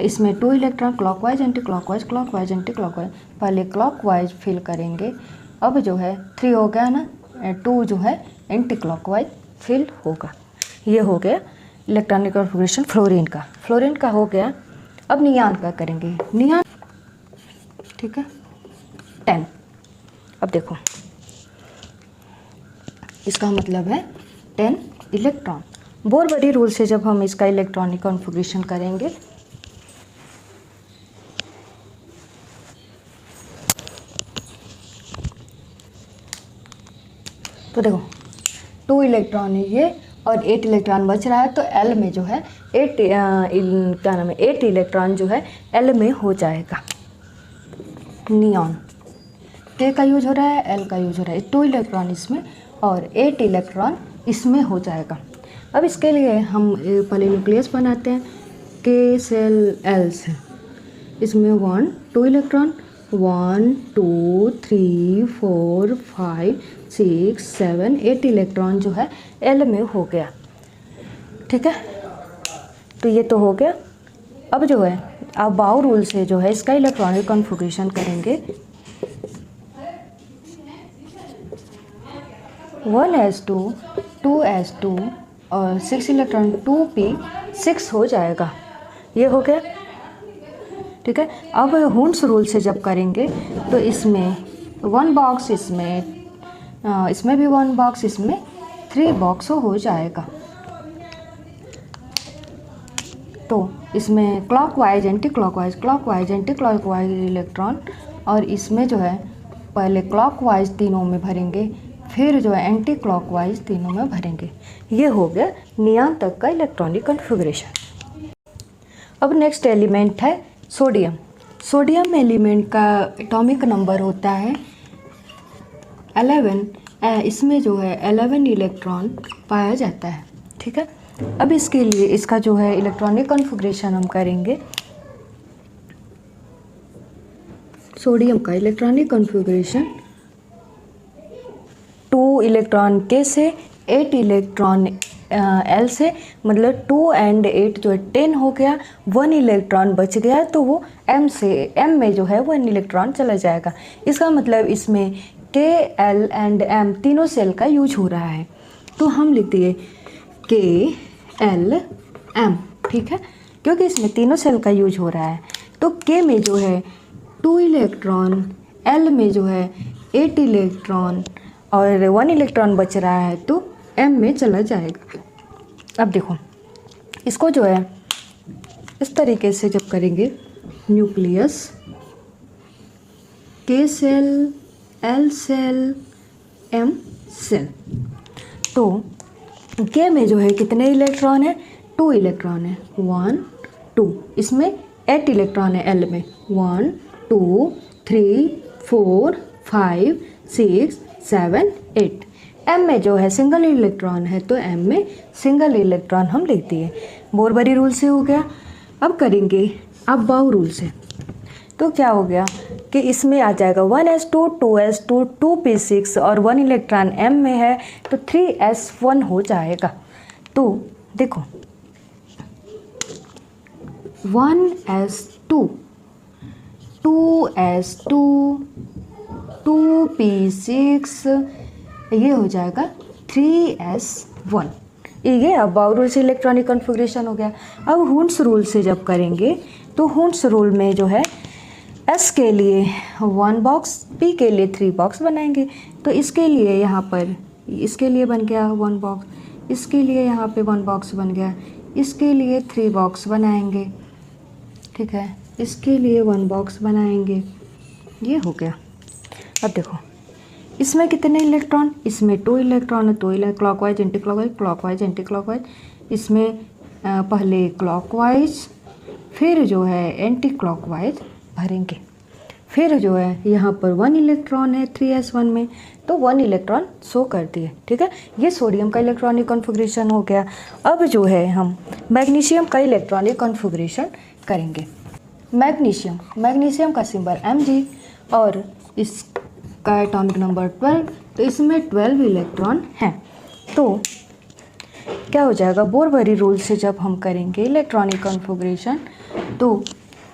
इसमें 2 electron clockwise anti clockwise, clockwise anti clockwise, पहले क्लॉकवाइज फिल करेंगे। अब जो है 3 हो गया ना, 2 जो है एंटी क्लॉकवाइज फिल होगा। ये हो गया इलेक्ट्रॉनिक कॉन्फ़िगरेशन फ्लोरीन का। फ्लोरीन का हो गया। अब नियान का करेंगे, नियान, ठीक है 10। अब देखो इसका मतलब है 10 इलेक्ट्रॉन। बोरबडी रूल से जब हम इसका इलेक्ट्रॉनिक कॉन्फ़िगरेशन करेंगे, तो देखो 2 इलेक्ट्रॉन है ये और 8 इलेक्ट्रॉन बच रहा है, तो एल में जो है 8 क्या नाम है 8 इलेक्ट्रॉन जो है एल में हो जाएगा। नियॉन के का यूज हो रहा है, एल का यूज हो रहा है, 2 इलेक्ट्रॉन इसमें और 8 इलेक्ट्रॉन इसमें हो जाएगा। अब इसके लिए हम पहले न्यूक्लियस बनाते हैं, के सेल एल से, इसमें 1 2 इलेक्ट्रॉन, 1 2 3 4 5 6 7 8 इलेक्ट्रॉन जो है एल में हो गया, ठीक है। तो ये तो हो गया। अब जो है अब बाउ रूल से जो है इसका इलेक्ट्रॉनिक कॉन्फ़िगरेशन करेंगे। 1s2 2s2 और 6 इलेक्ट्रॉन 2p6 हो जाएगा। ये हो गया, ठीक है। अब हुन्स रूल से जब करेंगे, तो इसमें 1 बॉक्स, इसमें भी 1 बॉक्स, इसमें 3 बॉक्स हो जाएगा। तो इसमें clockwise anti clockwise, clockwise anti clockwise electron, और इसमें जो है पहले क्लॉकवाइज तीनों में भरेंगे, फिर जो है एंटी क्लॉकवाइज तीनों में भरेंगे। ये हो गया नियान तक का इलेक्ट्रॉनिक कॉन्फ़िगरेशन। अब नेक्स्ट एलिमेंट है सोडियम। सोडियम एलिमेंट का एटॉमिक नंबर होता है 11। इसमें जो है 11 इलेक्ट्रॉन पाया जाता है, ठीक है। अब इसके लिए इसका जो है इलेक्ट्रॉनिक कॉन्फ़िगरेशन हम करेंगे। सोडियम का इलेक्ट्रॉनिक कॉन्फ़िगरेशन 2 इलेक्ट्रॉन के से 8 इलेक्ट्रॉन एल से, मतलब 2 and 8 जो है 10 हो गया। 1 इलेक्ट्रॉन बच गया, तो वो एम से, एम में जो है 1 इलेक्ट्रॉन चला जाएगा। इसका मतलब इसमें के एल एंड एम तीनों सेल का यूज हो रहा है, तो हम लिख दिए के एल एम, ठीक है, क्योंकि इसमें तीनों सेल का यूज हो रहा है। तो के में जो है 2 इलेक्ट्रॉन, एल में जो है 8 इलेक्ट्रॉन और 1 इलेक्ट्रॉन बच रहा है, तो एम में चला जाएगा। अब देखो इसको जो है इस तरीके से जब करेंगे, nucleus, K shell, L shell, M shell, तो के में जो है कितने इलेक्ट्रॉन है, 2 इलेक्ट्रॉन है, 1 2, इसमें 8 इलेक्ट्रॉन है एल में, 1 2 3 4 5 6 7 8। एम में जो है सिंगल इलेक्ट्रॉन है, तो एम में सिंगल इलेक्ट्रॉन हम लिख दिए। बोरबरी रूल से हो गया। अब करेंगे अब बाउ रूल से, तो क्या हो गया कि इसमें आ जाएगा 1s2 2s2 2p6 और 1 इलेक्ट्रॉन m में है तो 3s1 हो जाएगा। तो देखो 1s2 2s2 2p6 ये हो जाएगा 3s1। ये अब बाउ रूल से इलेक्ट्रॉनिक कॉन्फ़िगरेशन हो गया। अब हुंस रूल से जब करेंगे तो हुंस रूल में जो है S के लिए 1 बॉक्स, P के लिए 3 बॉक्स बनाएंगे। तो इसके लिए यहाँ पर इसके लिए बन गया 1 बॉक्स, इसके लिए यहाँ पे 1 बॉक्स बन गया, इसके लिए 3 बॉक्स बनाएंगे, ठीक है, इसके लिए 1 बॉक्स बनाएंगे, ये हो गया। अब देखो इसमें कितने इलेक्ट्रॉन, इसमें 2 इलेक्ट्रॉन है, 2 clockwise anti clockwise, clockwise anti clockwise, इसमें पहले क्लॉकवाइज फिर जो है एंटी क्लॉकवाइज भरेंगे। फिर जो है यहाँ पर 1 इलेक्ट्रॉन है 3s1 में, तो 1 इलेक्ट्रॉन शो कर दिए, ठीक है। ये सोडियम का इलेक्ट्रॉनिक कॉन्फ़िगरेशन हो गया। अब जो है हम मैग्नीशियम का इलेक्ट्रॉनिक कॉन्फ़िगरेशन करेंगे। मैग्नीशियम का सिंबल Mg और इसका एटॉमिक नंबर 12, तो इसमें 12 इलेक्ट्रॉन हैं। तो क्या हो जाएगा, बोरबरी रूल से जब हम करेंगे इलेक्ट्रॉनिक कॉन्फ़िगरेशन तो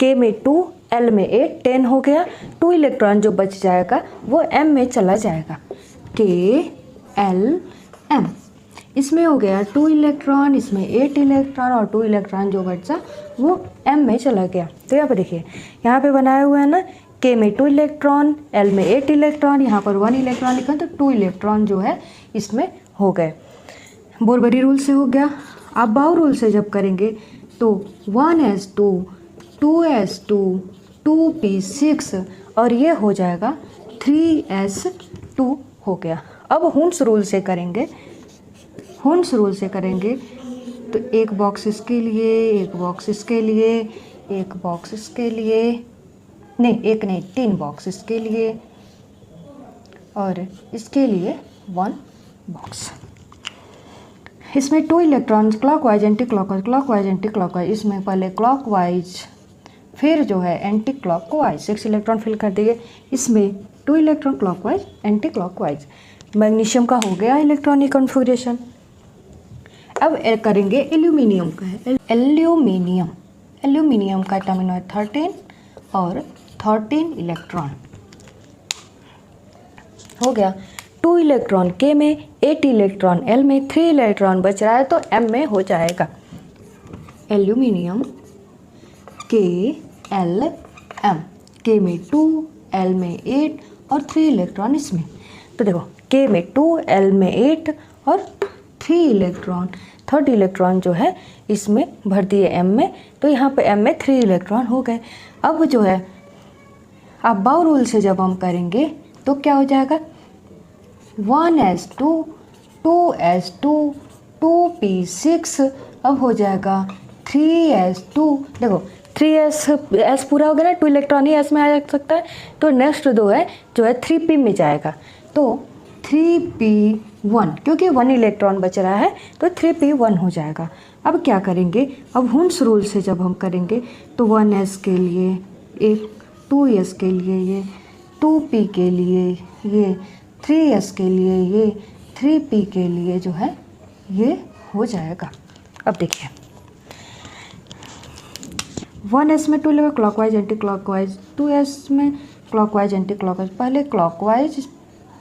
K में 2 L में 8 10 हो गया। 2 इलेक्ट्रॉन जो बच जाएगा वो M में चला जाएगा, K L M। इसमें हो गया 2 इलेक्ट्रॉन, इसमें 8 इलेक्ट्रॉन और 2 इलेक्ट्रॉन जो बचा वो M में चला गया। तो यहाँ पर देखिए यहाँ पे बनाया हुआ है ना, K में 2 इलेक्ट्रॉन, L में 8 इलेक्ट्रॉन, यहाँ पर 1 इलेक्ट्रॉन लिखा है, तो 2 इलेक्ट्रॉन जो है इसमें हो गए। बोरबरी रूल से हो गया। अब बाउ रूल से जब करेंगे तो 1s2 2s2 2p6 और ये हो जाएगा 3s2 हो गया। अब हुंस रूल से करेंगे, हुंस रूल से करेंगे तो एक बॉक्स इसके लिए, एक बॉक्स इसके लिए, एक बॉक्स इसके लिए, नहीं एक नहीं 3 बॉक्स इसके लिए और इसके लिए 1 बॉक्स। इसमें 2 electron clockwise anti clockwise, clockwise anti clockwise, इसमें पहले क्लॉकवाइज फिर जो है एंटी क्लॉकवाइज 6 इलेक्ट्रॉन फिल कर दिए। इसमें 2 electron clockwise anti clockwise. Magnesium का हो गया इलेक्ट्रॉनिक कॉन्फ़िगरेशन। अब करेंगे एल्यूमिनियम का है। एल्यूमिनियम का एटॉमिक नंबर 13 और 13 इलेक्ट्रॉन हो गया। 2 इलेक्ट्रॉन K में, 8 इलेक्ट्रॉन L में, 3 इलेक्ट्रॉन बच रहा है तो M में हो जाएगा। Aluminium K L M, K में 2 L में 8 और 3 इलेक्ट्रॉन इसमें। तो देखो K में 2 L में 8 और 3 इलेक्ट्रॉन, 3rd इलेक्ट्रॉन जो है इसमें भर दिए M में, तो यहाँ पे M में 3 इलेक्ट्रॉन हो गए। अब जो है अब बाउ रूल से जब हम करेंगे तो क्या हो जाएगा, 1s2 2s2 2p6 अब हो जाएगा 3s2। देखो 3s पूरा हो गया ना, 2 इलेक्ट्रॉन ही S में आ सकता है, तो नेक्स्ट दो है जो है 3p में जाएगा, तो 3p1 क्योंकि 1 इलेक्ट्रॉन बच रहा है तो 3p1 हो जाएगा। अब क्या करेंगे, अब हुंस रूल से जब हम करेंगे तो 1s के लिए एक, 2s के लिए ये, 2p के लिए ये, 3s के लिए ये, 3p के लिए जो है ये हो जाएगा। अब देखिए 1s में 2 लेगा क्लॉकवाइज एंटी क्लॉकवाइज, 2s में क्लॉकवाइज एंटी क्लॉकवाइज, पहले क्लॉकवाइज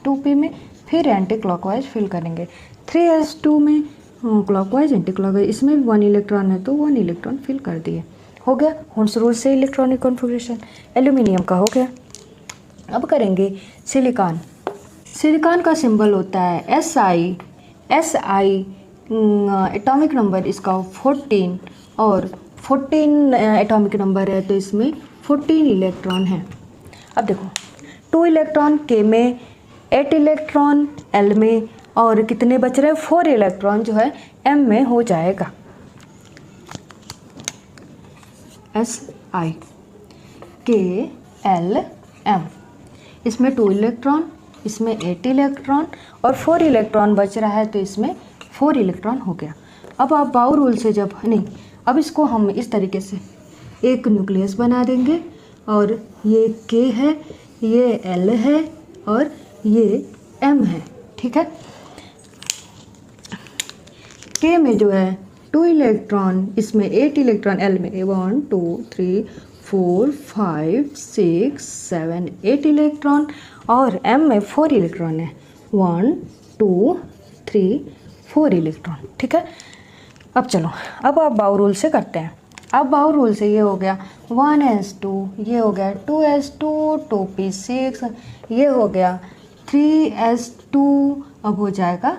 2p में फिर एंटी क्लॉकवाइज फिल करेंगे। 3s2 में क्लॉकवाइज एंटी क्लॉकवाइज, इसमें भी 1 इलेक्ट्रॉन है तो 1 इलेक्ट्रॉन फिल कर दिए, हो गया हुंस रूल से इलेक्ट्रॉनिक कॉन्फ़िगरेशन। एल्यूमिनियम का हो गया। अब करेंगे सिलिकॉन। सिलिकॉन का सिंबल होता है SI एटॉमिक नंबर इसका 14 और 14 एटॉमिक नंबर है तो इसमें 14 इलेक्ट्रॉन है। अब देखो 2 इलेक्ट्रॉन K में, 8 इलेक्ट्रॉन L में और कितने बच रहे हैं, 4 इलेक्ट्रॉन जो है M में हो जाएगा। SI K L M, इसमें 2 इलेक्ट्रॉन, इसमें 8 इलेक्ट्रॉन और 4 इलेक्ट्रॉन बच रहा है तो इसमें 4 इलेक्ट्रॉन हो गया। अब आप बाउ रूल से जब नहीं, अब इसको हम इस तरीके से एक न्यूक्लियस बना देंगे और ये K है, ये L है और ये M है। ठीक है, K में जो है 2 इलेक्ट्रॉन, इसमें 8 इलेक्ट्रॉन, L में 1 2 3 4 5 6 7 8 इलेक्ट्रॉन और M में 4 इलेक्ट्रॉन है, 1 2 3 4 इलेक्ट्रॉन। ठीक है, अब चलो अब आप बाउ रूल से करते हैं। अब बाउ रूल से ये हो गया 1s2, ये हो गया 2s2 2p6, ये हो गया 3s2, अब हो जाएगा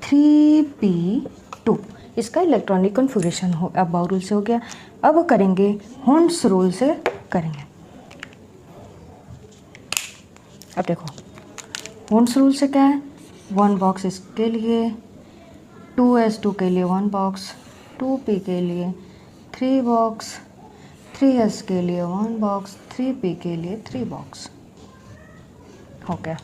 3p2। इसका इलेक्ट्रॉनिक कन्फिग्रेशन हो, अब बाउ रूल से हो गया। अब करेंगे हुंड्स रूल से करेंगे। अब देखो हुंड्स रूल से क्या है, 1 बॉक्स इसके लिए, 2s2 के लिए 1 बॉक्स, 2p के लिए 3 बॉक्स, 3s के लिए 1 बॉक्स, 3p के लिए 3 बॉक्स। हो गया।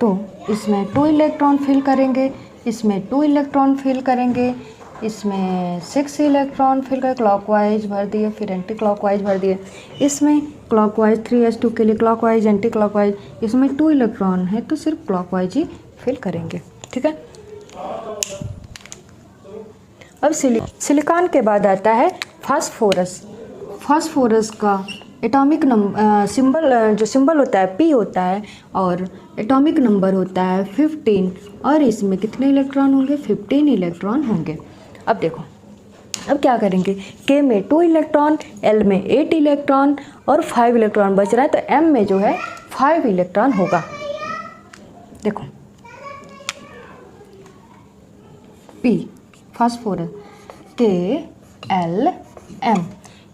तो इसमें 2 इलेक्ट्रॉन फिल करेंगे, इसमें 2 इलेक्ट्रॉन फिल करेंगे, इसमें 6 इलेक्ट्रॉन फिल कर क्लॉकवाइज भर दिए, फिर एंटी क्लॉकवाइज भर दिए। इसमें क्लॉकवाइज 3s2 के लिए क्लॉकवाइज एंटी क्लॉकवाइज, इसमें 2 इलेक्ट्रॉन है तो सिर्फ क्लॉकवाइज ही फिल करेंगे। ठीक है, अब सिलिकॉन के बाद आता है फास्फोरस। फास्फोरस का एटॉमिक सिंबल, जो सिंबल होता है P होता है और एटॉमिक नंबर होता है 15 और इसमें कितने इलेक्ट्रॉन होंगे, 15 इलेक्ट्रॉन होंगे। अब देखो अब क्या करेंगे, K में 2 इलेक्ट्रॉन, L में 8 इलेक्ट्रॉन और 5 इलेक्ट्रॉन बच रहा है, तो M में जो है 5 इलेक्ट्रॉन होगा। देखो P phosphorus K L M,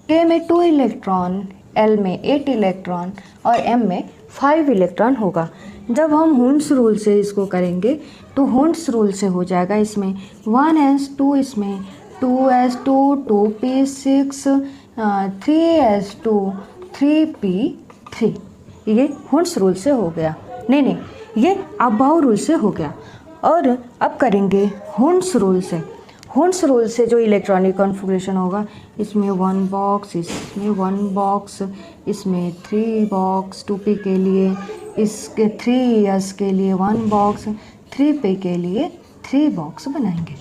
K में 2 इलेक्ट्रॉन, L में 8 इलेक्ट्रॉन और M में 5 इलेक्ट्रॉन होगा। जब हम हुंड्स रूल से इसको करेंगे तो हुंड्स रूल से हो जाएगा, इसमें 1s2, इसमें 2s2 2p6 3s2 3p3, ये हुंड्स रूल से हो गया। नहीं, ये अबाउ रूल से हो गया। और अब करेंगे हुंड्स रूल से। हुंड्स रूल से जो इलेक्ट्रॉनिक कॉन्फ़िगरेशन होगा, इसमें 1 बॉक्स, इसमें 1 बॉक्स, इसमें 3 बॉक्स 2p के लिए, इसके 3s के लिए 1 बॉक्स, 3p के लिए 3 बॉक्स बनाएंगे।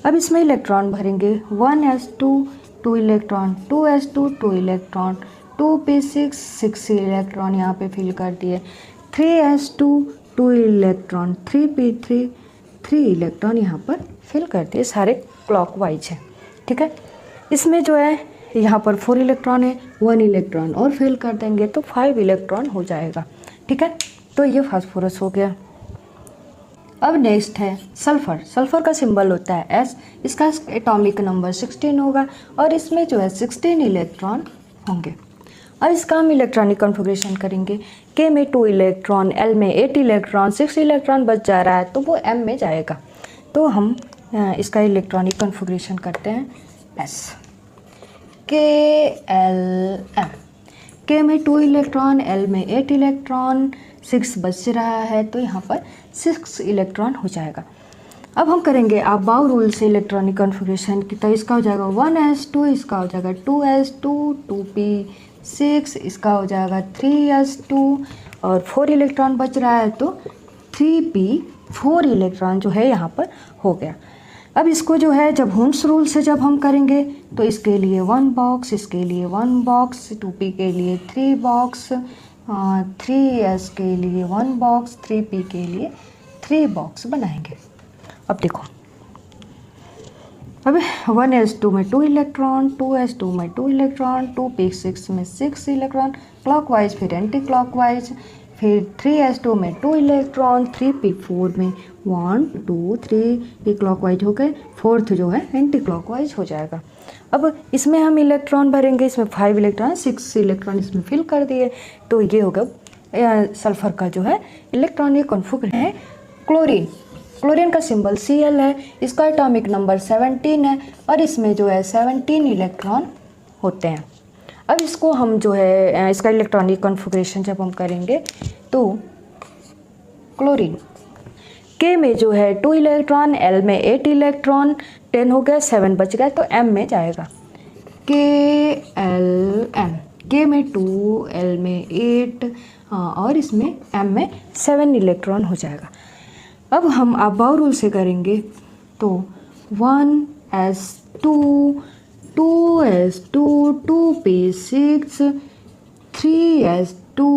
अब इसमें इलेक्ट्रॉन भरेंगे, 1s2 2 electron, 2s2 2 electron, 2p6 6 electron यहाँ पे फिल कर दिए, 3s2 2 इलेक्ट्रॉन, 3p3 3 इलेक्ट्रॉन यहाँ पर फिल कर दिए, सारे क्लॉकवाइज है। ठीक है, इसमें जो है यहाँ पर 4 इलेक्ट्रॉन है, 1 इलेक्ट्रॉन और फिल कर देंगे तो 5 इलेक्ट्रॉन हो जाएगा। ठीक है, तो ये फास्फोरस हो गया। अब नेक्स्ट है सल्फ़र। सल्फ़र का सिंबल होता है S, इसका एटॉमिक नंबर 16 होगा और इसमें जो है 16 इलेक्ट्रॉन होंगे। अब इसका हम इलेक्ट्रॉनिक कॉन्फ़िगरेशन करेंगे। K में 2 इलेक्ट्रॉन, L में 8 इलेक्ट्रॉन, 6 इलेक्ट्रॉन बच जा रहा है तो वो M में जाएगा। तो हम इसका इलेक्ट्रॉनिक कॉन्फ़िगरेशन करते हैं S, K L M। K में 2 इलेक्ट्रॉन, L में 8 इलेक्ट्रॉन, 6 बच रहा है तो यहाँ पर 6 इलेक्ट्रॉन हो जाएगा। अब हम करेंगे अबाउ रूल से इलेक्ट्रॉनिक कॉन्फ़िगरेशन की, तो इसका हो जाएगा 1s2, इसका हो जाएगा 2s2 2p6, इसका हो जाएगा 3s2 और 4 इलेक्ट्रॉन बच रहा है तो 3p4 इलेक्ट्रॉन जो है यहाँ पर हो गया। अब इसको जो है जब हुंड्स रूल से जब हम करेंगे तो इसके लिए 1 बॉक्स, इसके लिए 1 बॉक्स, 2p के लिए 3 बॉक्स, 3s के लिए 1 बॉक्स, 3p के लिए 3 बॉक्स बनाएंगे। अब देखो अब 1s2 में 2 इलेक्ट्रॉन, 2s2 में 2 इलेक्ट्रॉन, 2p6 में 6 इलेक्ट्रॉन क्लॉकवाइज, फिर एंटी क्लॉकवाइज, फिर 3s2 में 2 इलेक्ट्रॉन, 3p4 में 1 2 3 ये क्लॉकवाइज हो गए, 4th जो है एंटी क्लॉकवाइज हो जाएगा। अब इसमें हम इलेक्ट्रॉन भरेंगे, इसमें 5 इलेक्ट्रॉन, 6 इलेक्ट्रॉन इसमें फिल कर दिए तो ये होगा सल्फ़र का जो है इलेक्ट्रॉनिक कॉन्फ़िगरेशन है। क्लोरीन, क्लोरीन का सिंबल Cl है, इसका एटॉमिक नंबर 17 है और इसमें जो है 17 इलेक्ट्रॉन होते हैं। अब इसको हम जो है इसका इलेक्ट्रॉनिक कॉन्फ़िगरेशन जब हम करेंगे तो क्लोरीन K में जो है 2 इलेक्ट्रॉन, L में 8 इलेक्ट्रॉन, 10 हो गया, 7 बच गया तो M में जाएगा। KLM, K में 2, L में 8 और इसमें M में 7 इलेक्ट्रॉन हो जाएगा। अब हम अबाव रूल से करेंगे तो 1s2, 2s2, 2p6, 3s2,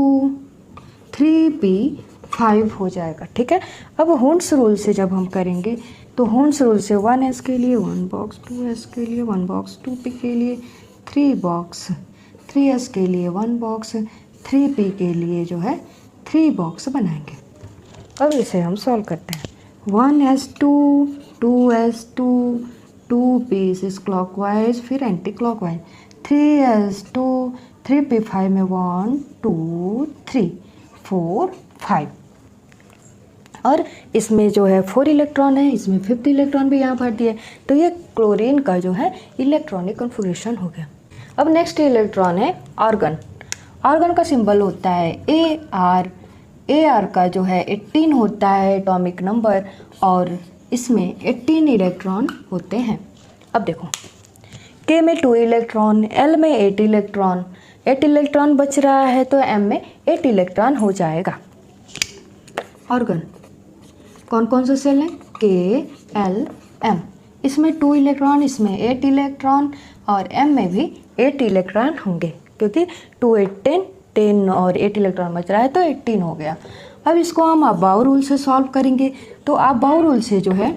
3p5 हो जाएगा। ठीक है। अब होन्स रूल से जब हम करेंगे तो होन्स रूल से 1s के लिए 1 बॉक्स, 2s के लिए 1 बॉक्स, 2p के लिए 3 बॉक्स, 3s के लिए 1 बॉक्स, 3p के लिए जो है 3 बॉक्स बनाएंगे। अब इसे हम सॉल्व करते हैं। 1s2, 2s2, 2p6 क्लॉकवाइज, फिर एंटी क्लॉकवाइज, 3s2, 3p5 में 1 2 3 4 5 और इसमें जो है 4 इलेक्ट्रॉन है, इसमें 5th इलेक्ट्रॉन भी यहाँ भर दिया। तो ये क्लोरीन का जो है इलेक्ट्रॉनिक कन्फिगरेशन हो गया। अब नेक्स्ट इलेक्ट्रॉन है आर्गन। आर्गन का सिंबल होता है AR। AR का जो है 18 होता है एटॉमिक नंबर और इसमें 18 इलेक्ट्रॉन होते हैं। अब देखो K में 2 इलेक्ट्रॉन, L में 8 इलेक्ट्रॉन, 8 इलेक्ट्रॉन बच रहा है तो M में 8 इलेक्ट्रॉन हो जाएगा। ऑर्गन कौन कौन से सेल हैं? K, L, M। इसमें 2 इलेक्ट्रॉन, इसमें 8 इलेक्ट्रॉन और M में भी 8 इलेक्ट्रॉन होंगे क्योंकि 2 8 10 और 8 इलेक्ट्रॉन बच रहा है तो 18 हो गया। अब इसको हम अबाव रूल से सॉल्व करेंगे तो अबाव रूल से जो है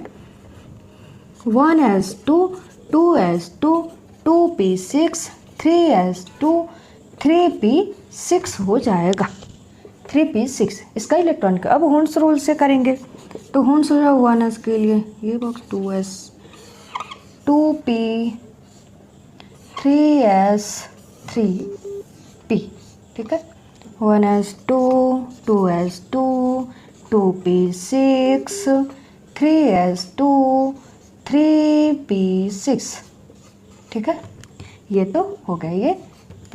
1s2, 2s2, 2p6, 3s2, 3p6 हो जाएगा। 3p6 इसका इलेक्ट्रॉनिक। अब होन्स रूल से करेंगे तो होन्स रूल 1s के लिए ये box 2s, 2p, 3s, 3p। ठीक है। 1s2, 2s2, 2p6, 3s2, 3p6। ठीक है। ये तो हो गया, ये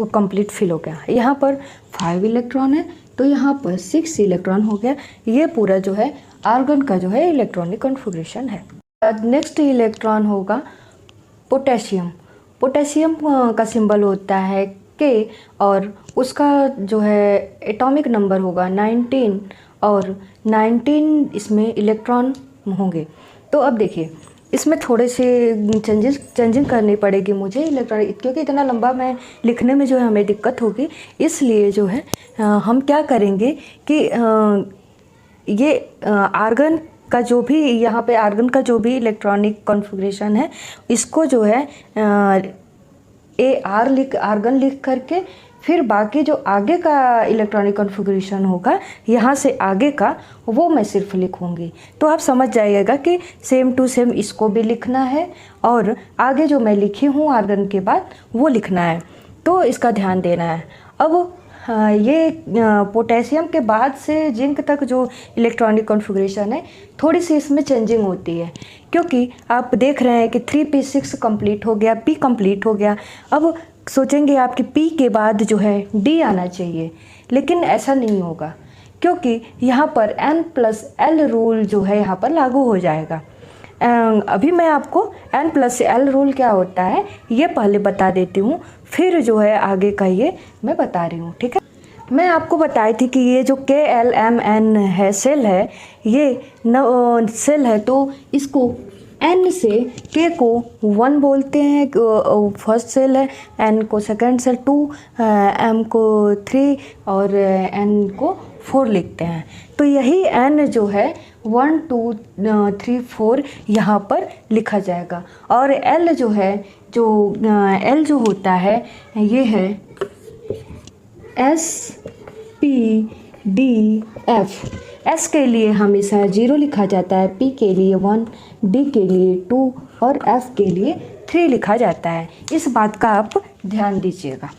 कंप्लीट फिल हो गया। यहाँ पर 5 इलेक्ट्रॉन है तो यहाँ पर 6 इलेक्ट्रॉन हो गया। ये पूरा जो है आर्गन का जो है इलेक्ट्रॉनिक कॉन्फ़िगरेशन है। नेक्स्ट इलेक्ट्रॉन होगा पोटेशियम। पोटेशियम का सिंबल होता है K और उसका जो है एटॉमिक नंबर होगा 19 और 19 इसमें इलेक्ट्रॉन होंगे। तो अब देखिए इसमें थोड़े से चेंजिंग करनी पड़ेगी मुझे इलेक्ट्रॉनिक, क्योंकि इतना लंबा मैं लिखने में जो है हमें दिक्कत होगी। इसलिए जो है हम क्या करेंगे कि ये आर्गन का जो भी यहाँ पे आर्गन का जो भी इलेक्ट्रॉनिक कॉन्फ़िगरेशन है इसको जो है आर्गन लिख करके फिर बाकी जो आगे का इलेक्ट्रॉनिक कॉन्फ़िगरेशन होगा यहाँ से आगे का वो मैं सिर्फ लिखूँगी। तो आप समझ जाइएगा कि सेम टू सेम इसको भी लिखना है और आगे जो मैं लिखी हूँ आर्गन के बाद वो लिखना है, तो इसका ध्यान देना है। अब ये पोटेशियम के बाद से जिंक तक जो इलेक्ट्रॉनिक कॉन्फ़िगरेशन है थोड़ी सी इसमें चेंजिंग होती है, क्योंकि आप देख रहे हैं कि 3p6 कंप्लीट हो गया, p कंप्लीट हो गया। अब सोचेंगे आपकी p के बाद जो है d आना चाहिए, लेकिन ऐसा नहीं होगा क्योंकि यहाँ पर n+l रूल जो है यहाँ पर लागू हो जाएगा। अभी मैं आपको n+l रूल क्या होता है ये पहले बता देती हूँ, फिर जो है आगे का ये मैं बता रही हूँ। ठीक है। मैं आपको बताई थी कि ये जो KLMN है सेल है, ये सेल है तो इसको N से K को 1 बोलते हैं, फर्स्ट सेल है, N को सेकंड सेल 2, M को 3 और N को 4 लिखते हैं। तो यही N जो है 1 2 3 4 यहाँ पर लिखा जाएगा और L जो है L जो होता है ये है S P D F। S के लिए हमेशा 0 लिखा जाता है, P के लिए 1, D के लिए 2 और F के लिए 3 लिखा जाता है। इस बात का आप ध्यान दीजिएगा।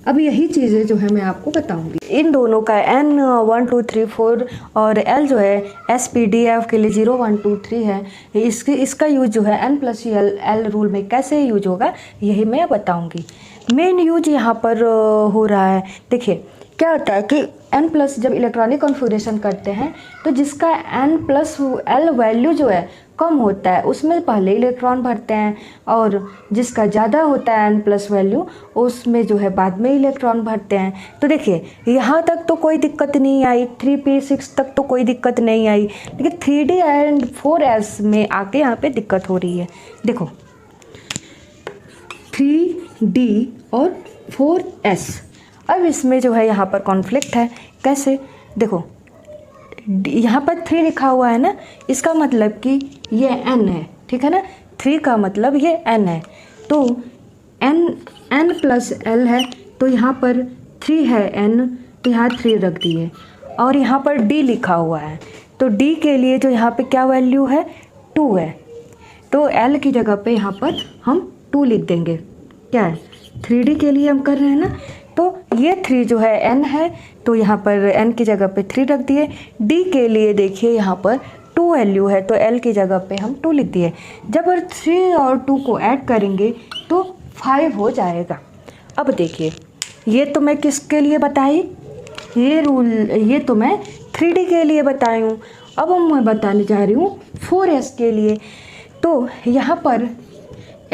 अब यही चीज़ें जो है मैं आपको बताऊंगी। इन दोनों का N 1 2 3 4 और L जो है S P D F के लिए 0 1 2 3 है। इसका यूज जो है n+l रूल में कैसे यूज होगा यही मैं बताऊंगी। मेन यूज यहाँ पर हो रहा है। देखिए क्या होता है कि n प्लस जब इलेक्ट्रॉनिक कॉन्फ़िगरेशन करते हैं तो जिसका n प्लस l वैल्यू जो है कम होता है उसमें पहले इलेक्ट्रॉन भरते हैं, और जिसका ज़्यादा होता है n प्लस वैल्यू उसमें जो है बाद में इलेक्ट्रॉन भरते हैं। तो देखिए यहाँ तक तो कोई दिक्कत नहीं आई, 3p 6 तक तो कोई दिक्कत नहीं आई, लेकिन 3d एंड 4s में आके यहाँ पे दिक्कत हो रही है। देखो 3d और 4s, अब इसमें जो है यहाँ पर कॉन्फ्लिक्ट है। कैसे? देखो यहाँ पर 3 लिखा हुआ है ना, इसका मतलब कि ये n है, ठीक है ना, 3 का मतलब ये n है, तो n प्लस l है, तो यहाँ पर 3 है n, तो यहाँ 3 रख दिए, और यहाँ पर d लिखा हुआ है, तो d के लिए जो यहाँ पे क्या वैल्यू है 2 है, तो l की जगह पे यहाँ पर हम 2 लिख देंगे। क्या है 3d के लिए हम कर रहे हैं ना, तो ये 3 जो है n है, तो यहाँ पर n की जगह पे 3 रख दिए। d के लिए देखिए यहाँ पर 2 वैल्यू है, तो l की जगह पे हम 2 लिख दिए। जब 3 और 2 को ऐड करेंगे तो 5 हो जाएगा। अब देखिए ये तो मैं किसके लिए बताई, ये रूल ये तो मैं 3d के लिए बताई हूँ। अब मैं बताने जा रही हूँ 4s के लिए। तो यहाँ पर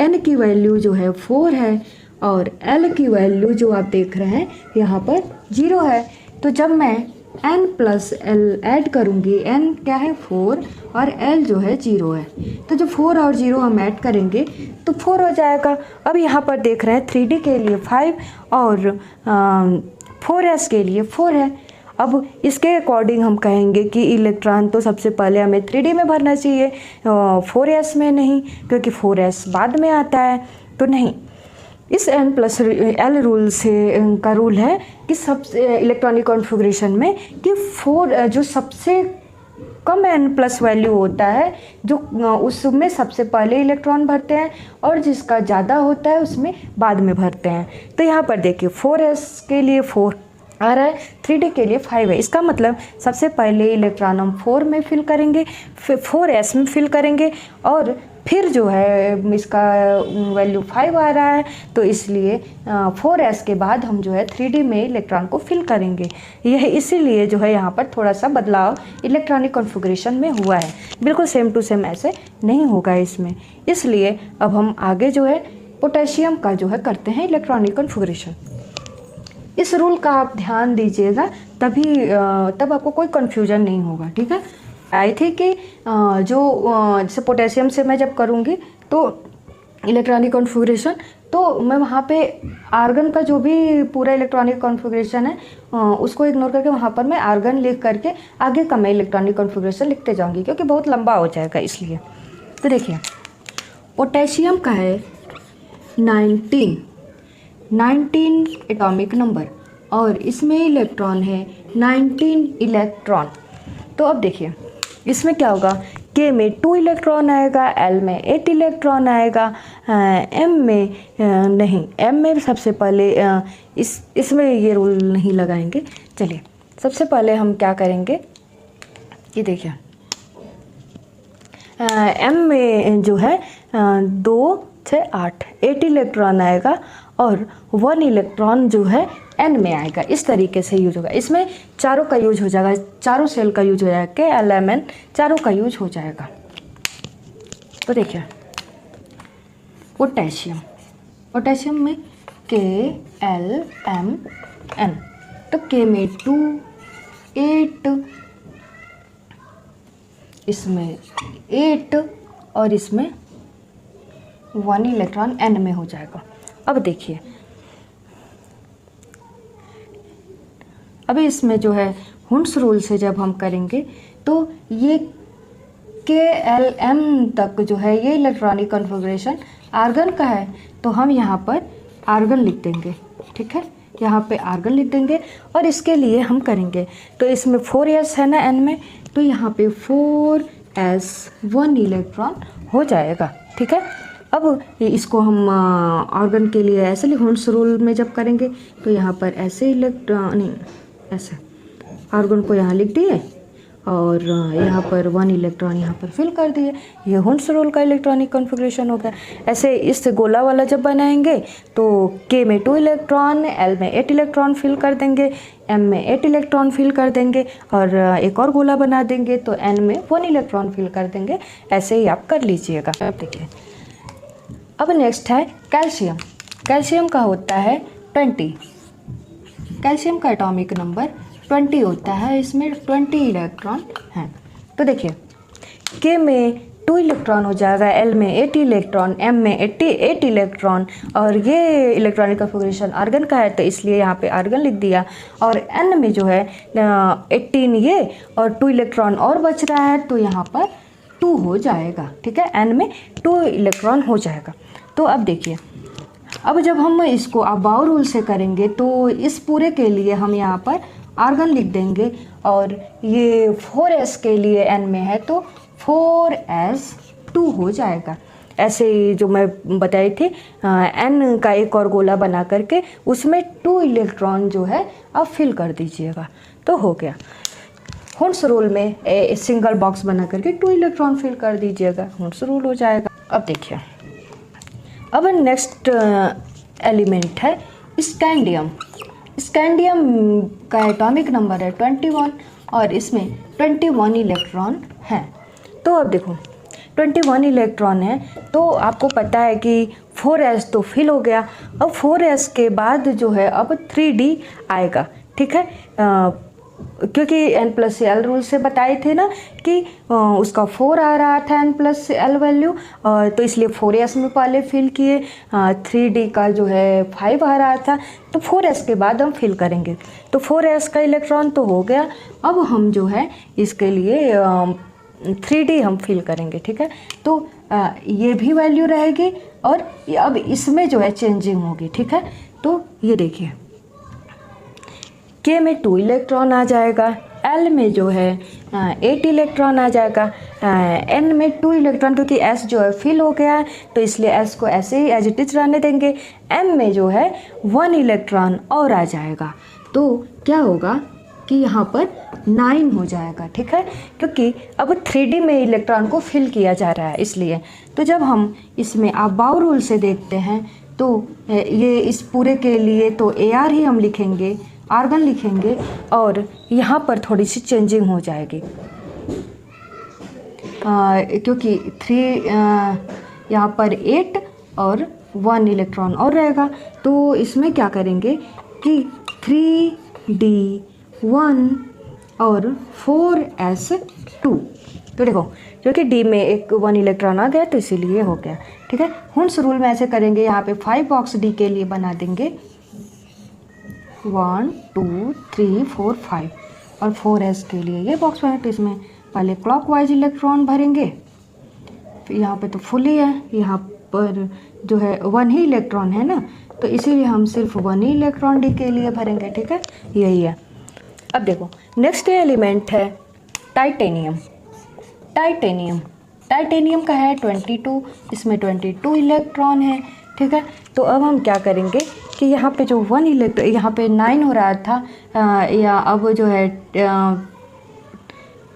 n की वैल्यू जो है 4 है और l की वैल्यू जो आप देख रहे हैं यहाँ पर 0 है। तो जब मैं n प्लस l ऐड करूँगी, n क्या है 4 और l जो है 0 है, तो जब 4 और 0 हम ऐड करेंगे तो 4 हो जाएगा। अब यहाँ पर देख रहे हैं 3d के लिए 5 और 4s के लिए 4 है। अब इसके अकॉर्डिंग हम कहेंगे कि इलेक्ट्रॉन तो सबसे पहले हमें 3d में भरना चाहिए, 4s में नहीं, क्योंकि 4s बाद में आता है। तो नहीं, इस n प्लस l रूल से का रूल है कि सबसे इलेक्ट्रॉनिक कॉन्फ़िगरेशन में कि 4 जो सबसे कम n प्लस वैल्यू होता है जो उसमें सबसे पहले इलेक्ट्रॉन भरते हैं, और जिसका ज़्यादा होता है उसमें बाद में भरते हैं। तो यहाँ पर देखिए 4s के लिए 4 आ रहा है, 3d के लिए 5 है। इसका मतलब सबसे पहले इलेक्ट्रॉन हम 4 में फिल करेंगे, फिर 4s में फिल करेंगे, और फिर जो है इसका वैल्यू 5 आ रहा है, तो इसलिए 4s के बाद हम जो है 3d में इलेक्ट्रॉन को फिल करेंगे। यह इसीलिए जो है यहाँ पर थोड़ा सा बदलाव इलेक्ट्रॉनिक कॉन्फ़िगरेशन में हुआ है, बिल्कुल सेम टू सेम ऐसे नहीं होगा इसमें। इसलिए अब हम आगे जो है पोटेशियम का जो है करते हैं इलेक्ट्रॉनिक कॉन्फ़िगरेशन। इस रूल का आप ध्यान दीजिएगा, तब आपको कोई कन्फ्यूजन नहीं होगा, ठीक है। आई थी कि जैसे पोटेशियम से मैं जब करूँगी तो इलेक्ट्रॉनिक कॉन्फ़िगरेशन, तो मैं वहाँ पे आर्गन का जो भी पूरा इलेक्ट्रॉनिक कॉन्फ़िगरेशन है उसको इग्नोर करके वहाँ पर मैं आर्गन लिख करके आगे का मैं इलेक्ट्रॉनिक कॉन्फ़िगरेशन लिखते जाऊँगी, क्योंकि बहुत लंबा हो जाएगा इसलिए। तो देखिए पोटेशियम का है 19 एटॉमिक नंबर, और इसमें इलेक्ट्रॉन है 19 इलेक्ट्रॉन। तो अब देखिए इसमें क्या होगा, K में 2 इलेक्ट्रॉन आएगा, L में 8 इलेक्ट्रॉन आएगा, M में नहीं, M में सबसे पहले इसमें ये रूल नहीं लगाएंगे। चलिए सबसे पहले हम क्या करेंगे, ये देखिए M में जो है 2 से 8 इलेक्ट्रॉन आएगा, और 1 इलेक्ट्रॉन जो है n में आएगा। इस तरीके से यूज होगा, इसमें चारों का यूज हो जाएगा, चारों सेल का यूज हो जाएगा, K L M N चारों का यूज हो जाएगा। तो देखिए पोटेशियम में K L M N, तो K में 2 8, इसमें 8 और इसमें 1 इलेक्ट्रॉन n में हो जाएगा। अब देखिए अभी इसमें जो है हुंड्स रूल से जब हम करेंगे तो ये K L M तक जो है ये इलेक्ट्रॉनिक कॉन्फ़िगरेशन आर्गन का है, तो हम यहाँ पर आर्गन लिख देंगे, ठीक है, यहाँ पे आर्गन लिख देंगे। और इसके लिए हम करेंगे, तो इसमें 4s है ना n में, तो यहाँ पे 4s 1 इलेक्ट्रॉन हो जाएगा, ठीक है। अब इसको हम ऑर्गन के लिए ऐसे हुंड्स रूल में जब करेंगे तो यहाँ पर ऐसे इलेक्ट्रॉन नहीं, ऐसे आर्गन को यहाँ लिख दिए और यहाँ पर 1 इलेक्ट्रॉन यहाँ पर फिल कर दिए। ये हुंस रूल का इलेक्ट्रॉनिक कॉन्फ़िगरेशन हो गया। ऐसे इस गोला वाला जब बनाएंगे तो K में 2 इलेक्ट्रॉन, L में 8 इलेक्ट्रॉन फिल कर देंगे, M में 8 इलेक्ट्रॉन फिल कर देंगे और एक और गोला बना देंगे तो N में 1 इलेक्ट्रॉन फिल कर देंगे। ऐसे ही आप कर लीजिएगा। अब देखिए, अब नेक्स्ट है कैल्शियम। कैल्शियम का होता है 20। कैल्शियम का एटॉमिक नंबर 20 होता है, इसमें 20 इलेक्ट्रॉन हैं। तो देखिए, K में 2 इलेक्ट्रॉन हो जाएगा, L में 8 इलेक्ट्रॉन, M में 8 इलेक्ट्रॉन और ये इलेक्ट्रॉनिक कॉन्फ़िगरेशन आर्गन का है तो इसलिए यहाँ पे आर्गन लिख दिया। और N में जो है 18 ये और 2 इलेक्ट्रॉन और बच रहा है तो यहाँ पर 2 हो जाएगा। ठीक है, N में 2 इलेक्ट्रॉन हो जाएगा। तो अब देखिए, अब जब हम इसको अबाउ रूल से करेंगे तो इस पूरे के लिए हम यहाँ पर आर्गन लिख देंगे और ये 4s के लिए n में है तो 4s2 हो जाएगा। ऐसे ही जो मैं बताई थी n का एक और गोला बना करके उसमें 2 इलेक्ट्रॉन जो है अब फिल कर दीजिएगा तो हो गया। हुंस रूल में सिंगल बॉक्स बना करके 2 इलेक्ट्रॉन फिल कर दीजिएगा, हुंस रूल हो जाएगा। अब देखिए, अब नेक्स्ट एलिमेंट है स्कैंडियम। स्कैंडियम का एटॉमिक नंबर है 21 और इसमें 21 इलेक्ट्रॉन हैं। तो अब देखो, 21 इलेक्ट्रॉन है तो आपको पता है कि 4s तो फिल हो गया। अब 4s के बाद जो है अब 3d आएगा। ठीक है, क्योंकि n+l रूल से बताए थे ना कि उसका 4 आ रहा था n+l वैल्यू, तो इसलिए 4s में पहले फिल किए, 3d का जो है 5 आ रहा था तो 4s के बाद हम फिल करेंगे। तो 4s का इलेक्ट्रॉन तो हो गया। अब हम जो है इसके लिए 3d हम फिल करेंगे। ठीक है, तो ये भी वैल्यू रहेगी और अब इसमें जो है चेंजिंग होगी। ठीक है, तो ये देखिए, K में 2 इलेक्ट्रॉन आ जाएगा, L में जो है 8 इलेक्ट्रॉन आ जाएगा, N में 2 इलेक्ट्रॉन, क्योंकि S जो है फिल हो गया है तो इसलिए S को ऐसे ही एज इट इज रहने देंगे। M में जो है 1 इलेक्ट्रॉन और आ जाएगा तो क्या होगा कि यहाँ पर 9 हो जाएगा। ठीक है, क्योंकि अब 3D में इलेक्ट्रॉन को फिल किया जा रहा है इसलिए। तो जब हम इसमें अबाउ रूल से देखते हैं तो ये इस पूरे के लिए तो AR ही हम लिखेंगे, आर्गन लिखेंगे और यहाँ पर थोड़ी सी चेंजिंग हो जाएगी क्योंकि 3 यहाँ पर 8 और 1 इलेक्ट्रॉन और रहेगा। तो इसमें क्या करेंगे कि 3d1 और 4s2। तो देखो, क्योंकि d में 1 इलेक्ट्रॉन आ गया तो इसीलिए हो गया। ठीक है, हुंस रूल में ऐसे करेंगे, यहाँ पे 5 बॉक्स d के लिए बना देंगे, 1 2 3 4 5 और 4s के लिए ये बॉक्स बना। तो इसमें पहले क्लॉकवाइज इलेक्ट्रॉन भरेंगे, फिर यहाँ पे तो फुल ही है, यहाँ पर जो है 1 ही इलेक्ट्रॉन है ना तो इसीलिए हम सिर्फ 1 ही इलेक्ट्रॉन डी के लिए भरेंगे। ठीक है, यही है। अब देखो, नेक्स्ट एलिमेंट है टाइटेनियम। टाइटेनियम का है 22, इसमें 22 इलेक्ट्रॉन है। ठीक है, तो अब हम क्या करेंगे कि यहाँ पे जो 1 इलेक्ट्रॉन, यहाँ पे 9 हो रहा था या अब जो है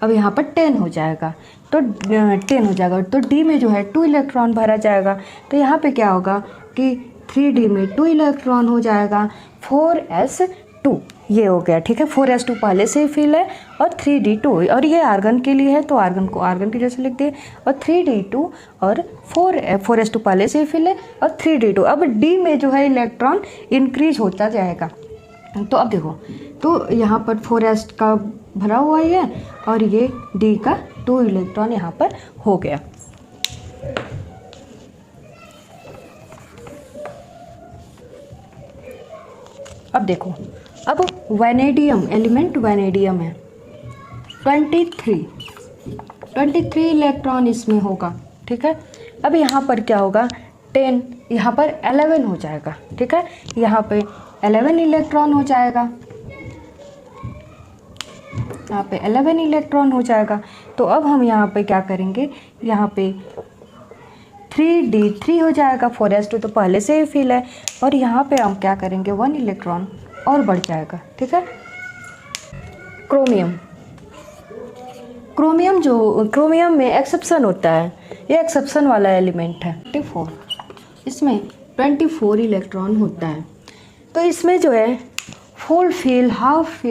अब यहाँ पर 10 हो जाएगा तो 10 हो जाएगा। तो D में जो है 2 इलेक्ट्रॉन भरा जाएगा तो यहाँ पे क्या होगा कि 3D में 2 इलेक्ट्रॉन हो जाएगा, 4s2 ये हो गया। ठीक है, 4s2 पहले से ही फिल है और 3d2 और ये आर्गन के लिए है तो आर्गन को आर्गन की जैसे लिख दिए और 3d2 और 4s2 पहले से ही फिल है और 3d2। अब D में जो है इलेक्ट्रॉन इंक्रीज होता जाएगा। तो अब देखो, तो यहाँ पर 4s का भरा हुआ ही है और ये D का 2 इलेक्ट्रॉन यहाँ पर हो गया। अब देखो, अब वैनेडियम एलिमेंट वैनेडियम है 23 इलेक्ट्रॉन इसमें होगा। ठीक है, अब यहाँ पर क्या होगा 10, यहाँ पर 11 हो जाएगा। ठीक है, यहाँ पे 11 इलेक्ट्रॉन हो जाएगा, यहाँ पे 11 इलेक्ट्रॉन हो जाएगा। तो अब हम यहाँ पे क्या करेंगे, यहाँ पे 3d3 हो जाएगा, 4s2 तो पहले से ही फिल है और यहाँ पे हम क्या करेंगे 1 इलेक्ट्रॉन और बढ़ जाएगा। ठीक है, क्रोमियम क्रोमियम में एक्सेप्शन होता है, ये एक्सेप्शन वाला एलिमेंट है। 24, इसमें 24 इलेक्ट्रॉन होता है। तो इसमें जो है फुल फील्ड, हाफ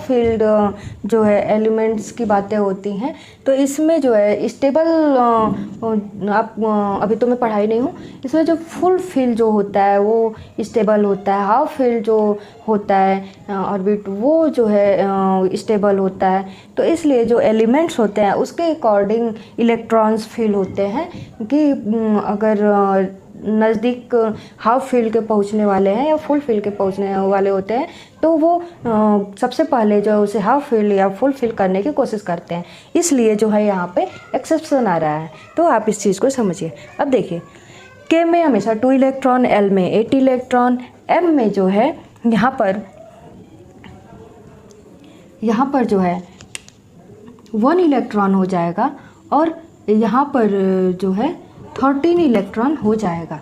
फील्ड जो है एलिमेंट्स की बातें होती हैं। तो इसमें जो है स्टेबल, आप अभी तो मैं पढ़ाई नहीं हूँ, इसमें जो फुल फील्ड जो होता है वो स्टेबल होता है, हाफ फील्ड जो होता है ऑर्बिट वो जो है स्टेबल होता है। तो इसलिए जो एलिमेंट्स होते हैं उसके अकॉर्डिंग इलेक्ट्रॉन्स फील होते हैं कि अगर नज़दीक हाफ फील्ड के पहुंचने वाले हैं या फुल फील्ड के पहुंचने वाले होते हैं तो वो सबसे पहले जो उसे हाफ फील्ड या फुल फील्ड करने की कोशिश करते हैं। इसलिए जो है यहाँ पे एक्सेप्शन आ रहा है, तो आप इस चीज़ को समझिए। अब देखिए के में हमेशा 2 इलेक्ट्रॉन, एल में 8 इलेक्ट्रॉन, एम में जो है यहाँ पर जो है 1 इलेक्ट्रॉन हो जाएगा और यहाँ पर जो है 13 इलेक्ट्रॉन हो जाएगा।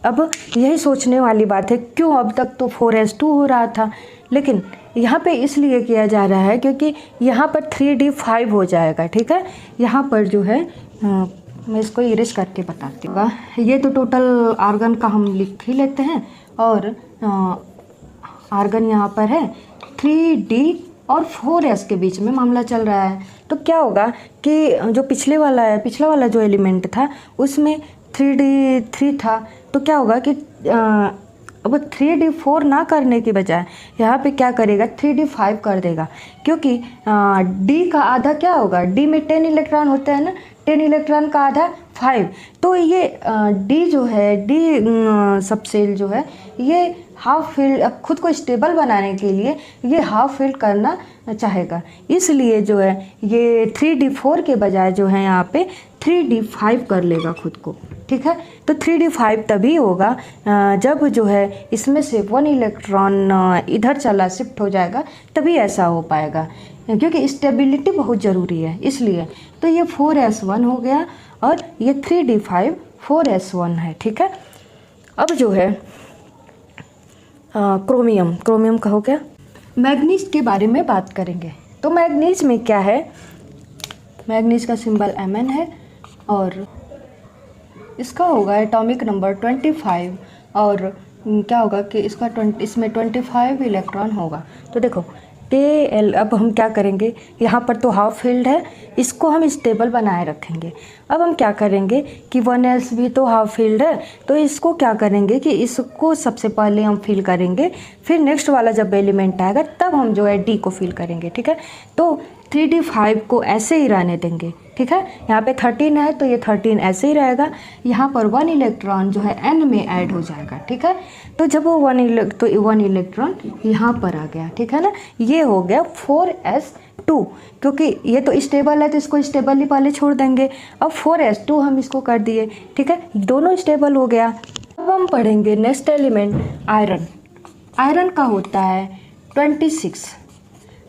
अब यही सोचने वाली बात है, क्यों अब तक तो 4s2 हो रहा था, लेकिन यहाँ पे इसलिए किया जा रहा है क्योंकि यहाँ पर 3d5 हो जाएगा। ठीक है, यहाँ पर जो है मैं इसको इरेज करके बताती हूँ। ये तो टोटल आर्गन का हम लिख ही लेते हैं और आर्गन यहाँ पर है 3d और 4s के बीच में मामला चल रहा है। तो क्या होगा कि जो पिछला वाला जो एलिमेंट था उसमें 3d3 था, तो क्या होगा कि अब 3d4 ना करने की बजाय यहाँ पे क्या करेगा 3d5 कर देगा, क्योंकि d का आधा क्या होगा, d में 10 इलेक्ट्रॉन होता है ना, 10 इलेक्ट्रॉन का आधा 5। तो ये d जो है, d सबसेल जो है ये हाफ फील्ड, अब खुद को स्टेबल बनाने के लिए ये हाफ फील्ड करना चाहेगा। इसलिए जो है ये 3d4 के बजाय जो है यहाँ पे 3d5 कर लेगा खुद को। ठीक है, तो 3d5 तभी होगा जब जो है इसमें से 1 इलेक्ट्रॉन इधर चला शिफ्ट हो जाएगा, तभी ऐसा हो पाएगा, क्योंकि स्टेबिलिटी बहुत ज़रूरी है इसलिए। तो ये 4s1 हो गया और ये 3d5 4s1 है। ठीक है, अब जो है क्रोमियम का हो गया। मैग्नीज के बारे में बात करेंगे। तो मैग्नीज में क्या है, मैग्नीज का सिंबल Mn है और इसका होगा एटॉमिक नंबर 25 और क्या होगा कि इसमें 25 इलेक्ट्रॉन होगा। तो देखो Kl, अब हम क्या करेंगे, यहाँ पर तो हाफ फील्ड है, इसको हम स्टेबल बनाए रखेंगे। अब हम क्या करेंगे कि 1s भी तो हाफ फील्ड है, तो इसको क्या करेंगे कि इसको सबसे पहले हम फिल करेंगे, फिर नेक्स्ट वाला जब एलिमेंट आएगा तब हम जो है d को फिल करेंगे। ठीक है, तो 3d5 को ऐसे ही रहने देंगे। ठीक है, यहाँ पे 13 है तो ये 13 ऐसे ही रहेगा, यहाँ पर 1 इलेक्ट्रॉन जो है n में ऐड हो जाएगा। ठीक है, तो जब वो 1 इलेक्ट्रॉन यहाँ पर आ गया, ठीक है ना, ये हो गया 4s2, क्योंकि ये तो स्टेबल है तो इसको स्टेबल ही पहले छोड़ देंगे। अब 4s2 हम इसको कर दिए। ठीक है, दोनों स्टेबल हो गया। अब हम पढ़ेंगे नेक्स्ट एलिमेंट आयरन। आयरन का होता है 26,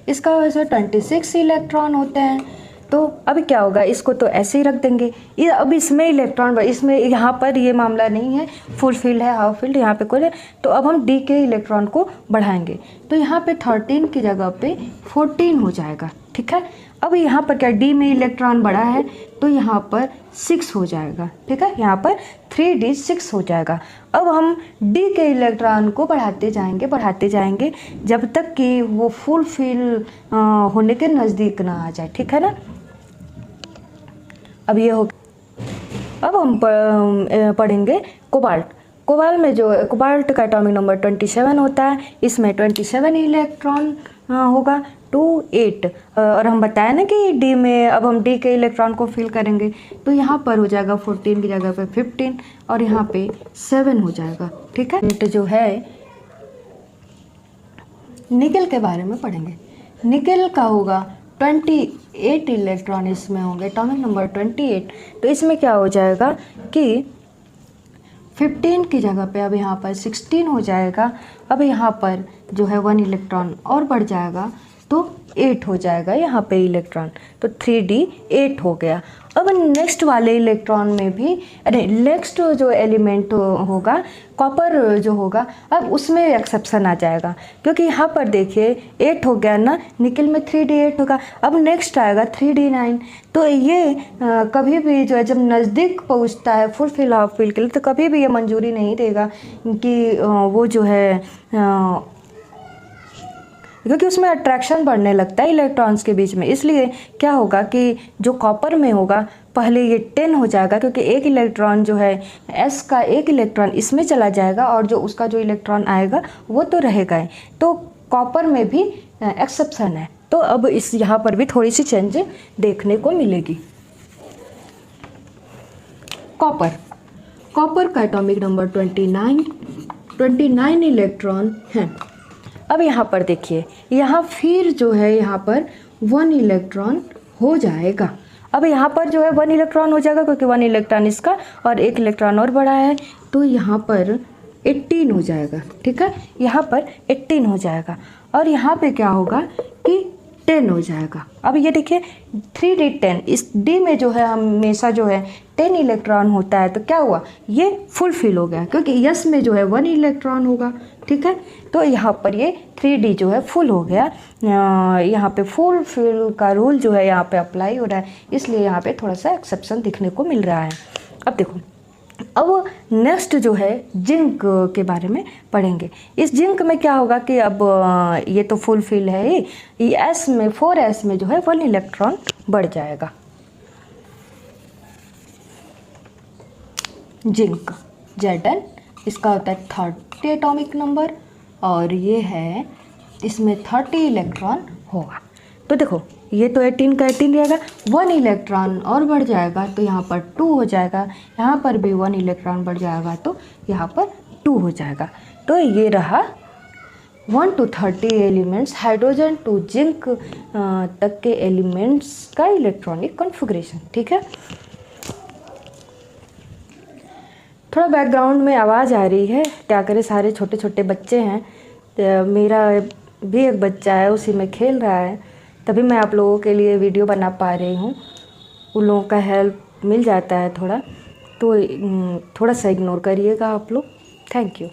इसका वैसे 26 इलेक्ट्रॉन होते हैं। तो अभी क्या होगा, इसको तो ऐसे ही रख देंगे। ये अब इसमें इलेक्ट्रॉन, इसमें यहाँ पर ये मामला नहीं है, फुल फील्ड है, हाफ फील्ड यहाँ पे कोई है। तो अब हम डी के इलेक्ट्रॉन को बढ़ाएंगे, तो यहाँ पे 13 की जगह पे 14 हो जाएगा। ठीक है, अब यहाँ पर क्या डी में इलेक्ट्रॉन बढ़ा है तो यहाँ पर 6 हो जाएगा। ठीक है, यहाँ पर 3d6 हो जाएगा। अब हम डी के इलेक्ट्रॉन को बढ़ाते जाएंगे जब तक कि वो फुल फिल होने के नज़दीक ना आ जाए। ठीक है ना, अब ये हो। अब हम पढ़ेंगे कोबाल्ट। कोबाल्ट का एटॉमिक नंबर 27 होता है, इसमें 27 इलेक्ट्रॉन होगा 28। और हम बताया ना कि डी में, अब हम डी के इलेक्ट्रॉन को फिल करेंगे तो यहाँ पर हो जाएगा 14 की जगह पे 15 और यहाँ पे 7 हो जाएगा। ठीक है, तो जो है निकल के बारे में पढ़ेंगे। निकल का होगा 28 इलेक्ट्रॉन इसमें होंगे, एटॉमिक नंबर 28। तो इसमें क्या हो जाएगा कि 15 की जगह पे अब यहाँ पर 16 हो जाएगा। अब यहाँ पर जो है 1 इलेक्ट्रॉन और बढ़ जाएगा तो 8 हो जाएगा यहाँ पे इलेक्ट्रॉन, तो 3d 8 हो गया। अब नेक्स्ट वाले इलेक्ट्रॉन में भी, अरे नेक्स्ट जो एलिमेंट होगा कॉपर जो होगा, अब उसमें एक्सेप्शन आ जाएगा, क्योंकि यहाँ पर देखिए 8 हो गया ना, निकल में 3d 8 होगा। अब नेक्स्ट आएगा 3d 9। तो ये कभी भी जो है जब नज़दीक पहुँचता है फुल हाफ फिल के लिए, तो कभी भी ये मंजूरी नहीं देगा कि वो जो है क्योंकि उसमें अट्रैक्शन बढ़ने लगता है इलेक्ट्रॉन्स के बीच में। इसलिए क्या होगा कि जो कॉपर में होगा पहले ये 10 हो जाएगा, क्योंकि एक इलेक्ट्रॉन जो है s का एक इलेक्ट्रॉन इसमें चला जाएगा और जो उसका जो इलेक्ट्रॉन आएगा वो तो रहेगा ही। तो कॉपर में भी एक्सेप्शन है, तो अब इस यहाँ पर भी थोड़ी सी चेंज देखने को मिलेगी। कॉपर का एटॉमिक नंबर 29 इलेक्ट्रॉन है। अब यहाँ पर देखिए, यहाँ फिर जो है यहाँ पर 1 इलेक्ट्रॉन हो जाएगा। अब यहाँ पर जो है 1 इलेक्ट्रॉन हो जाएगा, क्योंकि 1 इलेक्ट्रॉन इसका और 1 इलेक्ट्रॉन और बड़ा है, तो यहाँ पर 18 हो जाएगा। ठीक है, यहाँ पर 18 हो जाएगा और यहाँ पे क्या होगा कि 10 हो जाएगा। अब ये देखिए 3d 10, इस d में जो है हमेशा जो है 10 इलेक्ट्रॉन होता है, तो क्या हुआ ये फुल फिल हो गया, क्योंकि यस में जो है 1 इलेक्ट्रॉन होगा। ठीक है, तो यहाँ पर ये 3d जो है फुल हो गया। यहाँ पे फुल फिल का रूल जो है यहाँ पे अप्लाई हो रहा है, इसलिए यहाँ पे थोड़ा सा एक्सेप्शन दिखने को मिल रहा है। अब देखो, अब नेक्स्ट जो है जिंक के बारे में पढ़ेंगे। इस जिंक में क्या होगा कि अब ये तो फुल फिल है, ये एस में 4s में जो है 1 इलेक्ट्रॉन बढ़ जाएगा। जिंक Zn, इसका होता है 30 एटॉमिक नंबर और ये है इसमें 30 इलेक्ट्रॉन होगा। तो देखो ये तो 18 का 18 रहेगा, 1 इलेक्ट्रॉन और बढ़ जाएगा तो यहाँ पर 2 हो जाएगा, यहाँ पर भी 1 इलेक्ट्रॉन बढ़ जाएगा तो यहाँ पर 2 हो जाएगा। तो ये रहा 1 to 30 elements, hydrogen to zinc तक के एलिमेंट्स का इलेक्ट्रॉनिक कॉन्फ़िगरेशन। ठीक है, थोड़ा बैकग्राउंड में आवाज़ आ रही है, क्या करें सारे छोटे छोटे बच्चे हैं, तो मेरा भी एक बच्चा है उसी में खेल रहा है, तभी मैं आप लोगों के लिए वीडियो बना पा रही हूँ। उन लोगों का हेल्प मिल जाता है थोड़ा, तो थोड़ा सा इग्नोर करिएगा आप लोग। Thank you.